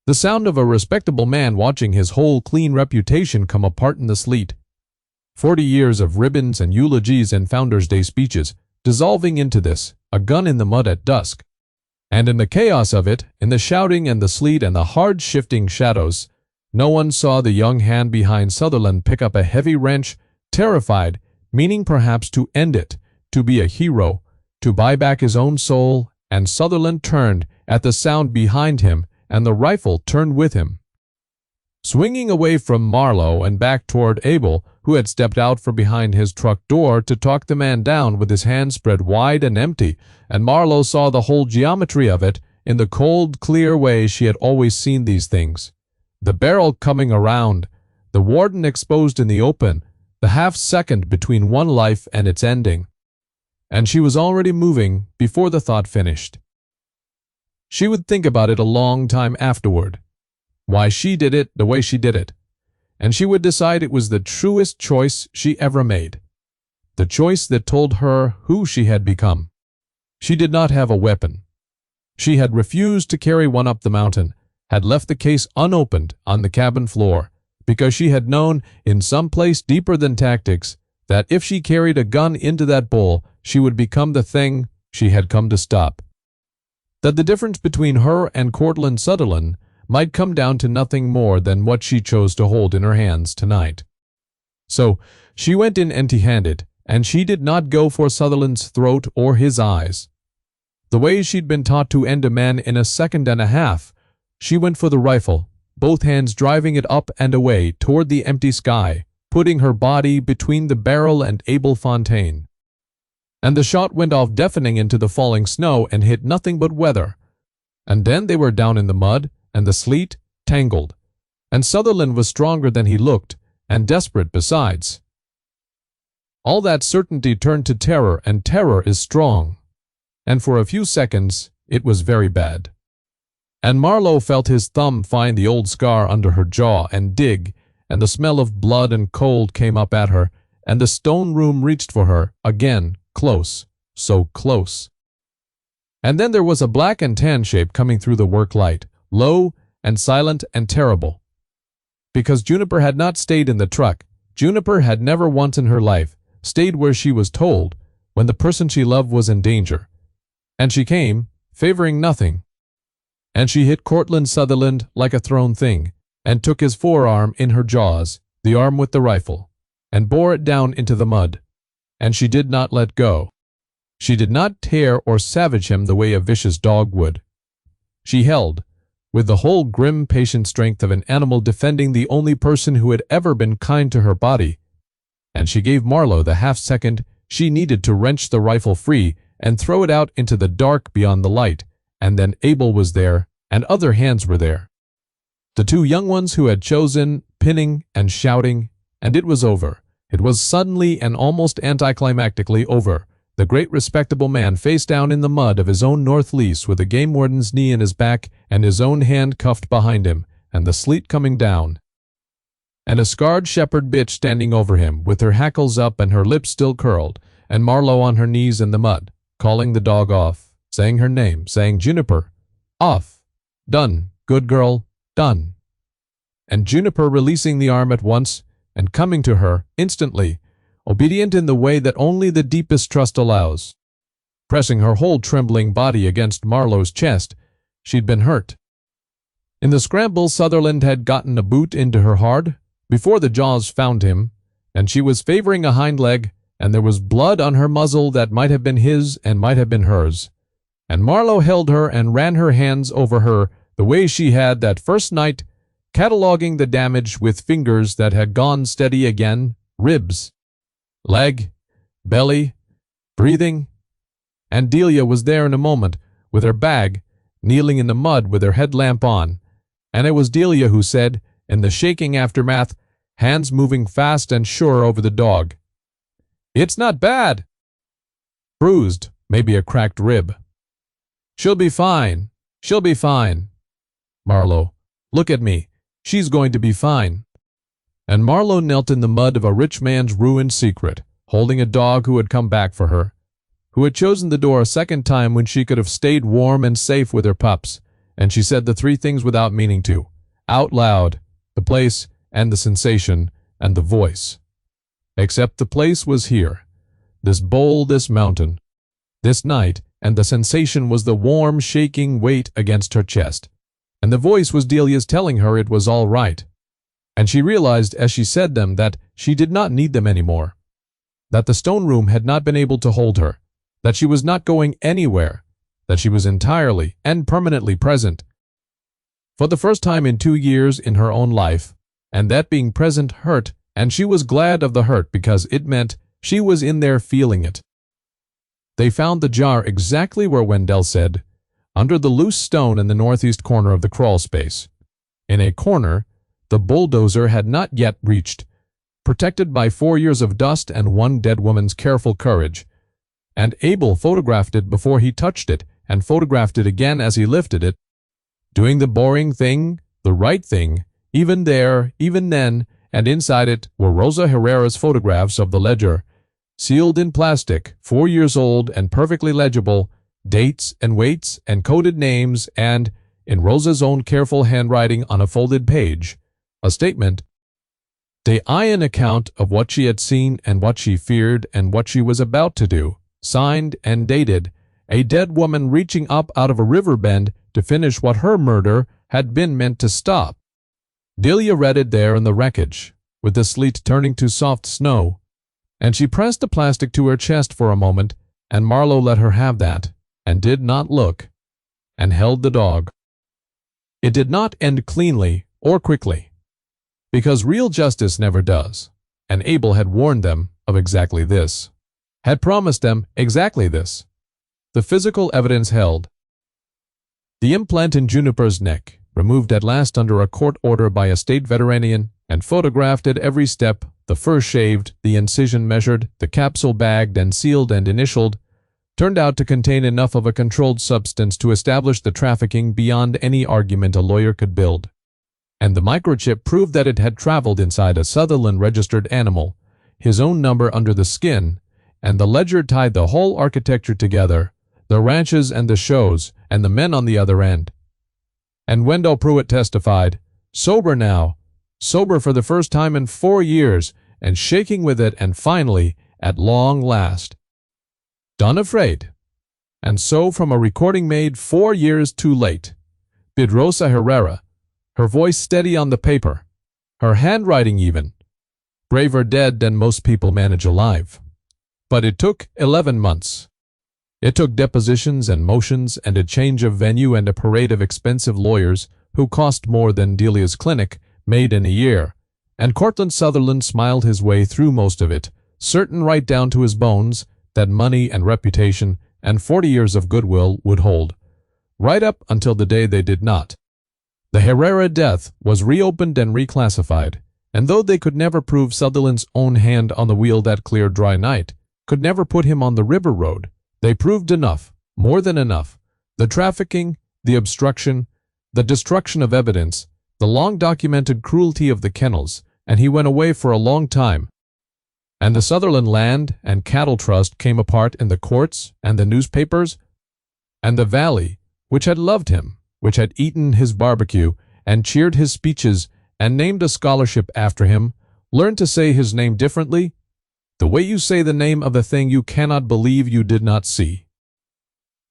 The sound of a respectable man watching his whole clean reputation come apart in the sleet. 40 years of ribbons and eulogies and Founders' Day speeches, dissolving into this, a gun in the mud at dusk. And in the chaos of it, in the shouting and the sleet and the hard shifting shadows, no one saw the young hand behind Sutherland pick up a heavy wrench, terrified, meaning perhaps to end it, to be a hero, to buy back his own soul, and Sutherland turned at the sound behind him, and the rifle turned with him. Swinging away from Marlo and back toward Abel, who had stepped out from behind his truck door to talk the man down with his hands spread wide and empty, and Marlo saw the whole geometry of it in the cold, clear way she had always seen these things. The barrel coming around, the warden exposed in the open, the half-second between one life and its ending. And she was already moving before the thought finished. She would think about it a long time afterward, why she did it the way she did it, and she would decide it was the truest choice she ever made, the choice that told her who she had become. She did not have a weapon. She had refused to carry one up the mountain, had left the case unopened on the cabin floor, because she had known in some place deeper than tactics that if she carried a gun into that bowl, she would become the thing she had come to stop. That the difference between her and Cortlandt Sutherland might come down to nothing more than what she chose to hold in her hands tonight. So she went in empty-handed, and she did not go for Sutherland's throat or his eyes. The way she'd been taught to end a man in a second and a half, she went for the rifle, both hands driving it up and away toward the empty sky, putting her body between the barrel and Abel Fontaine. And the shot went off deafening into the falling snow and hit nothing but weather. And then they were down in the mud, and the sleet tangled, and Sutherland was stronger than he looked, and desperate besides. All that certainty turned to terror, and terror is strong. And for a few seconds, it was very bad. And Marlo felt his thumb find the old scar under her jaw and dig, and the smell of blood and cold came up at her, and the stone room reached for her, again, close, so close. And then there was a black and tan shape coming through the work light, low and silent and terrible. Because Juniper had not stayed in the truck, Juniper had never once in her life stayed where she was told when the person she loved was in danger. And she came, favoring nothing. And she hit Cortlandt Sutherland like a thrown thing, and took his forearm in her jaws, the arm with the rifle, and bore it down into the mud. And she did not let go. She did not tear or savage him the way a vicious dog would. She held, with the whole grim, patient strength of an animal defending the only person who had ever been kind to her body, and she gave Marlo the half-second she needed to wrench the rifle free and throw it out into the dark beyond the light, and then Abel was there, and other hands were there. The two young ones who had chosen, pinning and shouting, and it was over. It was suddenly and almost anticlimactically over. The great respectable man face down in the mud of his own north lease with the game warden's knee in his back and his own hand cuffed behind him, and the sleet coming down. And a scarred shepherd bitch standing over him, with her hackles up and her lips still curled, and Marlo on her knees in the mud, calling the dog off, saying her name, saying Juniper, off, done, good girl, done. And Juniper releasing the arm at once, and coming to her, instantly, obedient in the way that only the deepest trust allows. Pressing her whole trembling body against Marlo's chest, she'd been hurt. In the scramble, Sutherland had gotten a boot into her hard, before the jaws found him, and she was favoring a hind leg, and there was blood on her muzzle that might have been his and might have been hers. And Marlo held her and ran her hands over her the way she had that first night, cataloguing the damage with fingers that had gone steady again, ribs, leg, belly, breathing. And Delia was there in a moment, with her bag, kneeling in the mud with her headlamp on, and it was Delia who said, in the shaking aftermath, hands moving fast and sure over the dog, "It's not bad. Bruised, maybe a cracked rib. She'll be fine. She'll be fine. Marlo, look at me. She's going to be fine." And Marlo knelt in the mud of a rich man's ruined secret, holding a dog who had come back for her, who had chosen the door a second time when she could have stayed warm and safe with her pups, and she said the three things without meaning to, out loud, the place and the sensation and the voice. Except the place was here, this bowl, this mountain, this night, and the sensation was the warm, shaking weight against her chest. And the voice was Delia's telling her it was all right. And she realized as she said them that she did not need them anymore, that the stone room had not been able to hold her, that she was not going anywhere, that she was entirely and permanently present. For the first time in 2 years in her own life, and that being present hurt, and she was glad of the hurt because it meant she was in there feeling it. They found the jar exactly where Wendell said, under the loose stone in the northeast corner of the crawl space. In a corner the bulldozer had not yet reached, protected by 4 years of dust and one dead woman's careful courage. And Abel photographed it before he touched it, and photographed it again as he lifted it, doing the boring thing, the right thing, even there, even then, and inside it were Rosa Herrera's photographs of the ledger, sealed in plastic, 4 years old and perfectly legible, dates and weights and coded names, and, in Rosa's own careful handwriting on a folded page, a statement, an account of what she had seen and what she feared and what she was about to do, signed and dated, a dead woman reaching up out of a river bend to finish what her murder had been meant to stop. Delia read it there in the wreckage, with the sleet turning to soft snow, and she pressed the plastic to her chest for a moment, and Marlo let her have that, and did not look, and held the dog. It did not end cleanly or quickly, because real justice never does, and Abel had warned them of exactly this, had promised them exactly this. The physical evidence held. The implant in Juniper's neck, removed at last under a court order by a state veterinarian, and photographed at every step, the fur shaved, the incision measured, the capsule bagged and sealed and initialed, turned out to contain enough of a controlled substance to establish the trafficking beyond any argument a lawyer could build. And the microchip proved that it had traveled inside a Sutherland-registered animal, his own number under the skin, and the ledger tied the whole architecture together, the ranches and the shows, and the men on the other end. And Wendell Pruitt testified, sober now, sober for the first time in 4 years, and shaking with it, and finally, at long last, done afraid. And so from a recording made 4 years too late, bid Rosa Herrera, her voice steady on the paper, her handwriting even, braver dead than most people manage alive. But it took 11 months. It took depositions and motions and a change of venue and a parade of expensive lawyers who cost more than Delia's clinic made in a year, and Cortlandt Sutherland smiled his way through most of it, certain right down to his bones that money and reputation and 40 years of goodwill would hold, right up until the day they did not. The Herrera death was reopened and reclassified, and though they could never prove Sutherland's own hand on the wheel that clear dry night, could never put him on the river road, they proved enough, more than enough. The trafficking, the obstruction, the destruction of evidence, the long-documented cruelty of the kennels, and he went away for a long time. And the Sutherland Land and Cattle Trust came apart in the courts and the newspapers, and the valley, which had loved him, which had eaten his barbecue and cheered his speeches and named a scholarship after him, learned to say his name differently, the way you say the name of a thing you cannot believe you did not see.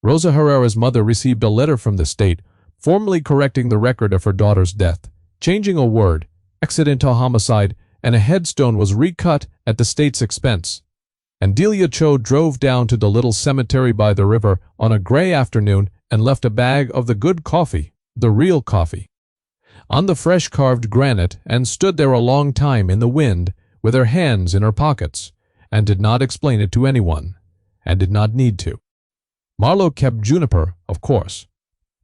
Rosa Herrera's mother received a letter from the state, formally correcting the record of her daughter's death, changing a word, accidental homicide, and a headstone was recut at the state's expense. And Delia Cho drove down to the little cemetery by the river on a gray afternoon and left a bag of the good coffee, the real coffee, on the fresh carved granite, and stood there a long time in the wind with her hands in her pockets, and did not explain it to anyone, and did not need to. Marlo kept Juniper, of course.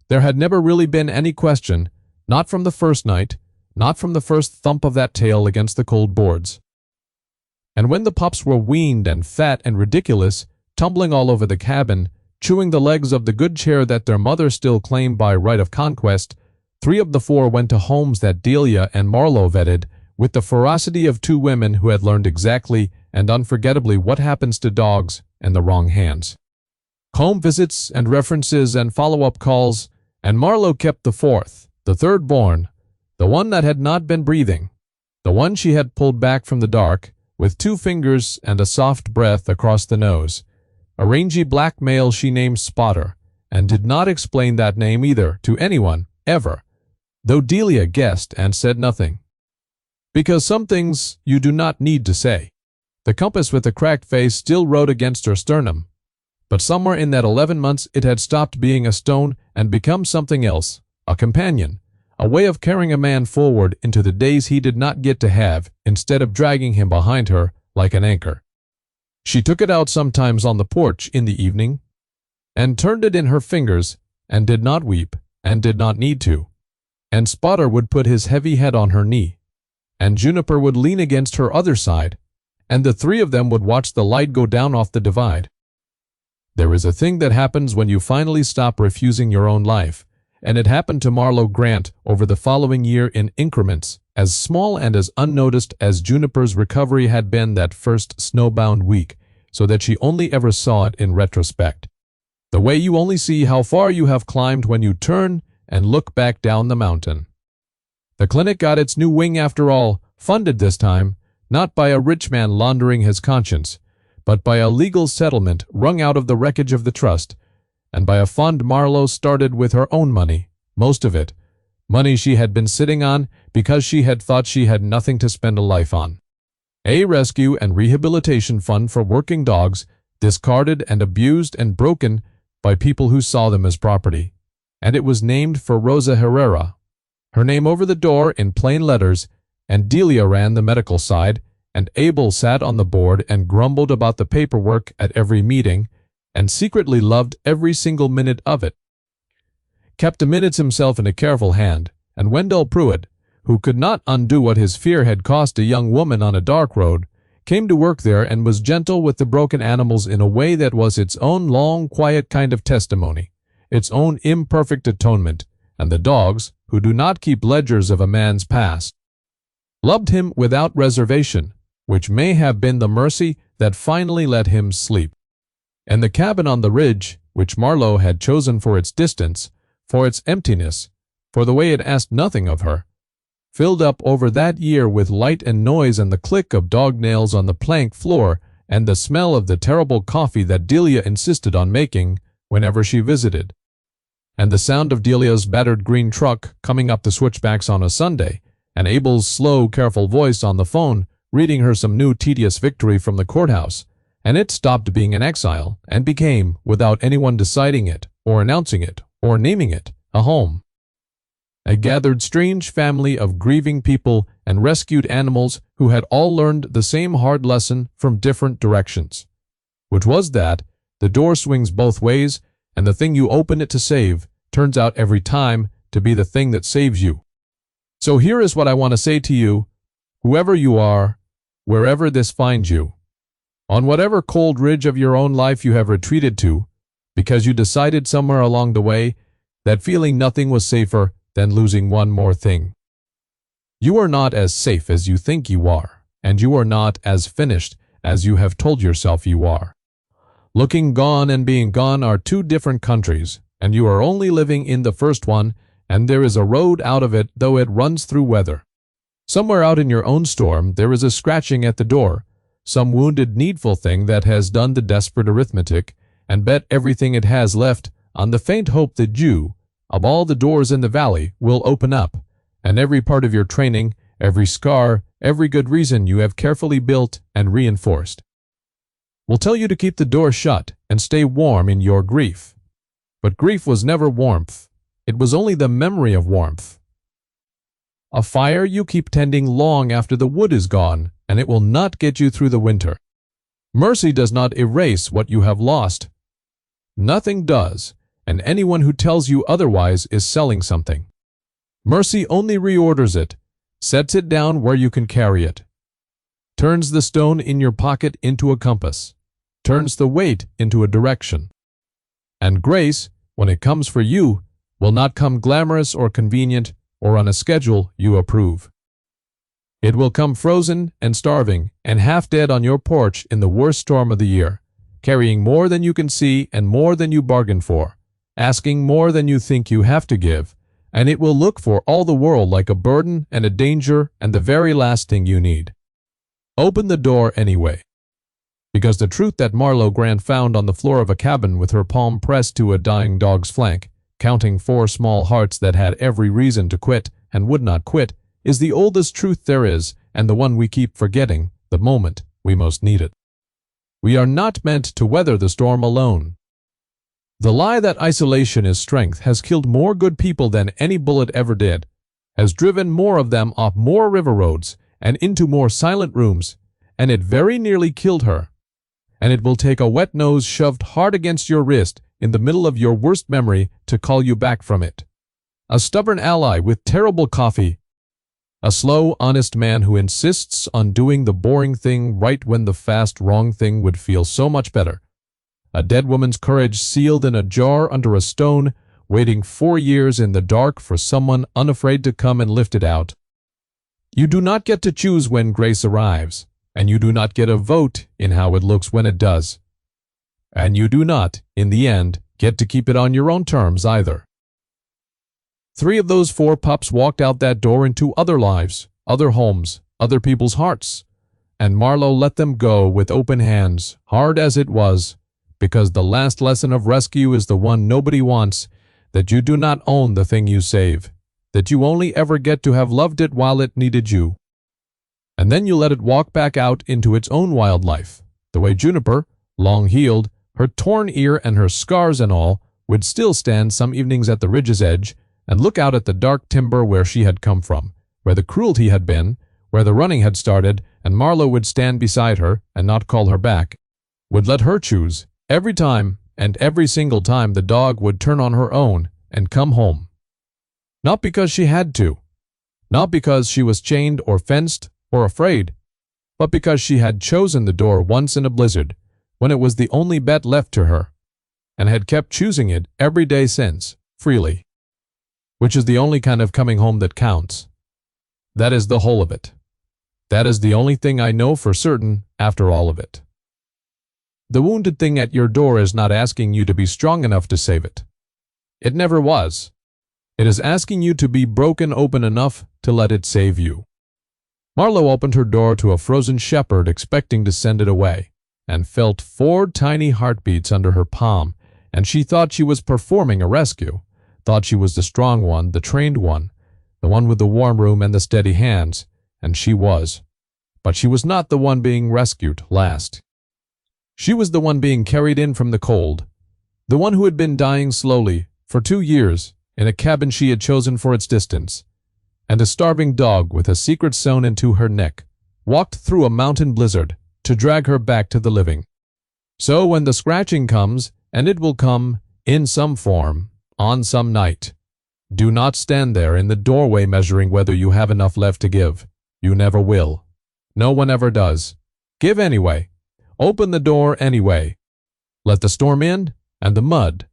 There had never really been any question, not from the first night, not from the first thump of that tail against the cold boards. And when the pups were weaned and fat and ridiculous, tumbling all over the cabin, chewing the legs of the good chair that their mother still claimed by right of conquest, 3 of the 4 went to homes that Delia and Marlo vetted with the ferocity of 2 women who had learned exactly and unforgettably what happens to dogs in the wrong hands. Home visits and references and follow-up calls, and Marlo kept the 4th, the third born, the one that had not been breathing, the one she had pulled back from the dark, with 2 fingers and a soft breath across the nose, a rangy black male she named Spotter, and did not explain that name either to anyone, ever, though Delia guessed and said nothing. Because some things you do not need to say. The compass with the cracked face still rode against her sternum, but somewhere in that 11 months it had stopped being a stone and become something else, a companion, a way of carrying a man forward into the days he did not get to have, instead of dragging him behind her like an anchor. She took it out sometimes on the porch in the evening, and turned it in her fingers, and did not weep, and did not need to. And Spotter would put his heavy head on her knee, and Juniper would lean against her other side, and the 3 of them would watch the light go down off the divide. There is a thing that happens when you finally stop refusing your own life, and it happened to Marlo Grant over the following year in increments, as small and as unnoticed as Juniper's recovery had been that first snowbound week, so that she only ever saw it in retrospect. The way you only see how far you have climbed when you turn and look back down the mountain. The clinic got its new wing after all, funded this time, not by a rich man laundering his conscience, but by a legal settlement wrung out of the wreckage of the trust, and by a fund Marlo started with her own money, most of it, money she had been sitting on because she had thought she had nothing to spend a life on. A rescue and rehabilitation fund for working dogs, discarded and abused and broken by people who saw them as property. And it was named for Rosa Herrera. Her name over the door in plain letters, and Delia ran the medical side, and Abel sat on the board and grumbled about the paperwork at every meeting, and secretly loved every single minute of it. Kept the minutes himself in a careful hand, and Wendell Pruitt, who could not undo what his fear had cost a young woman on a dark road, came to work there and was gentle with the broken animals in a way that was its own long, quiet kind of testimony, its own imperfect atonement, and the dogs, who do not keep ledgers of a man's past, loved him without reservation, which may have been the mercy that finally let him sleep. And the cabin on the ridge, which Marlo had chosen for its distance, for its emptiness, for the way it asked nothing of her, filled up over that year with light and noise and the click of dog nails on the plank floor and the smell of the terrible coffee that Delia insisted on making whenever she visited, and the sound of Delia's battered green truck coming up the switchbacks on a Sunday, and Abel's slow, careful voice on the phone reading her some new tedious victory from the courthouse, and it stopped being an exile and became, without anyone deciding it, or announcing it, or naming it, a home. A gathered strange family of grieving people and rescued animals who had all learned the same hard lesson from different directions, which was that the door swings both ways, and the thing you open it to save turns out every time to be the thing that saves you. So here is what I want to say to you, whoever you are, wherever this finds you. On whatever cold ridge of your own life you have retreated to, because you decided somewhere along the way that feeling nothing was safer than losing one more thing. You are not as safe as you think you are, and you are not as finished as you have told yourself you are. Looking gone and being gone are two different countries, and you are only living in the first one, and there is a road out of it, though it runs through weather. Somewhere out in your own storm there is a scratching at the door, some wounded needful thing that has done the desperate arithmetic and bet everything it has left on the faint hope that you, of all the doors in the valley, will open up, and every part of your training, every scar, every good reason you have carefully built and reinforced, will tell you to keep the door shut and stay warm in your grief. But grief was never warmth. It was only the memory of warmth. A fire you keep tending long after the wood is gone, and it will not get you through the winter. Mercy does not erase what you have lost. Nothing does, and anyone who tells you otherwise is selling something. Mercy only reorders it, sets it down where you can carry it, turns the stone in your pocket into a compass, turns the weight into a direction. And grace, when it comes for you, will not come glamorous or convenient or on a schedule you approve. It will come frozen and starving and half dead on your porch in the worst storm of the year, carrying more than you can see and more than you bargain for, asking more than you think you have to give, and it will look for all the world like a burden and a danger and the very last thing you need. Open the door anyway. Because the truth that Marlo Grant found on the floor of a cabin with her palm pressed to a dying dog's flank, counting 4 small hearts that had every reason to quit and would not quit, is the oldest truth there is, and the one we keep forgetting the moment we most need it. We are not meant to weather the storm alone. The lie that isolation is strength has killed more good people than any bullet ever did, has driven more of them off more river roads and into more silent rooms, and it very nearly killed her. And it will take a wet nose shoved hard against your wrist in the middle of your worst memory to call you back from it. A stubborn ally with terrible coffee. A slow, honest man who insists on doing the boring thing right when the fast, wrong thing would feel so much better. A dead woman's courage sealed in a jar under a stone, waiting 4 years in the dark for someone unafraid to come and lift it out. You do not get to choose when grace arrives, and you do not get a vote in how it looks when it does. And you do not, in the end, get to keep it on your own terms either. 3 of those 4 pups walked out that door into other lives, other homes, other people's hearts, and Marlo let them go with open hands, hard as it was, because the last lesson of rescue is the one nobody wants, that you do not own the thing you save, that you only ever get to have loved it while it needed you. And then you let it walk back out into its own wild life, the way Juniper, long-heeled, her torn ear and her scars and all, would still stand some evenings at the ridge's edge and look out at the dark timber where she had come from, where the cruelty had been, where the running had started, and Marlo would stand beside her and not call her back, would let her choose. Every time, and every single time, the dog would turn on her own and come home. Not because she had to, not because she was chained or fenced or afraid, but because she had chosen the door once in a blizzard, when it was the only bet left to her, and had kept choosing it every day since, freely. Which is the only kind of coming home that counts. That is the whole of it. That is the only thing I know for certain after all of it. The wounded thing at your door is not asking you to be strong enough to save it. It never was. It is asking you to be broken open enough to let it save you. Marlo opened her door to a frozen shepherd expecting to send it away, and felt 4 tiny heartbeats under her palm, and she thought she was performing a rescue, thought she was the strong one, the trained one, the one with the warm room and the steady hands, and she was. But she was not the one being rescued last. She was the one being carried in from the cold, the one who had been dying slowly for 2 years in a cabin she had chosen for its distance, and a starving dog with a secret sewn into her neck walked through a mountain blizzard to drag her back to the living. So when the scratching comes, and it will come in some form, on some night, Do not stand there in the doorway measuring whether you have enough left to give. You never will. No one ever does. Give anyway. Open the door anyway. Let the storm in, and the mud,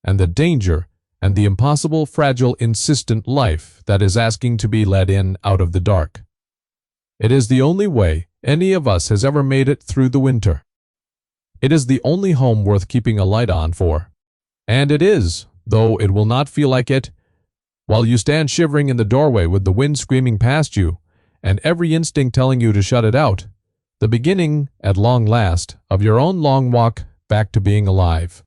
and the danger, and the impossible, fragile, insistent life that is asking to be let in out of the dark. It is the only way any of us has ever made it through the winter. It is the only home worth keeping a light on for. And it is, though it will not feel like it, while you stand shivering in the doorway with the wind screaming past you, and every instinct telling you to shut it out, the beginning, at long last, of your own long walk back to being alive.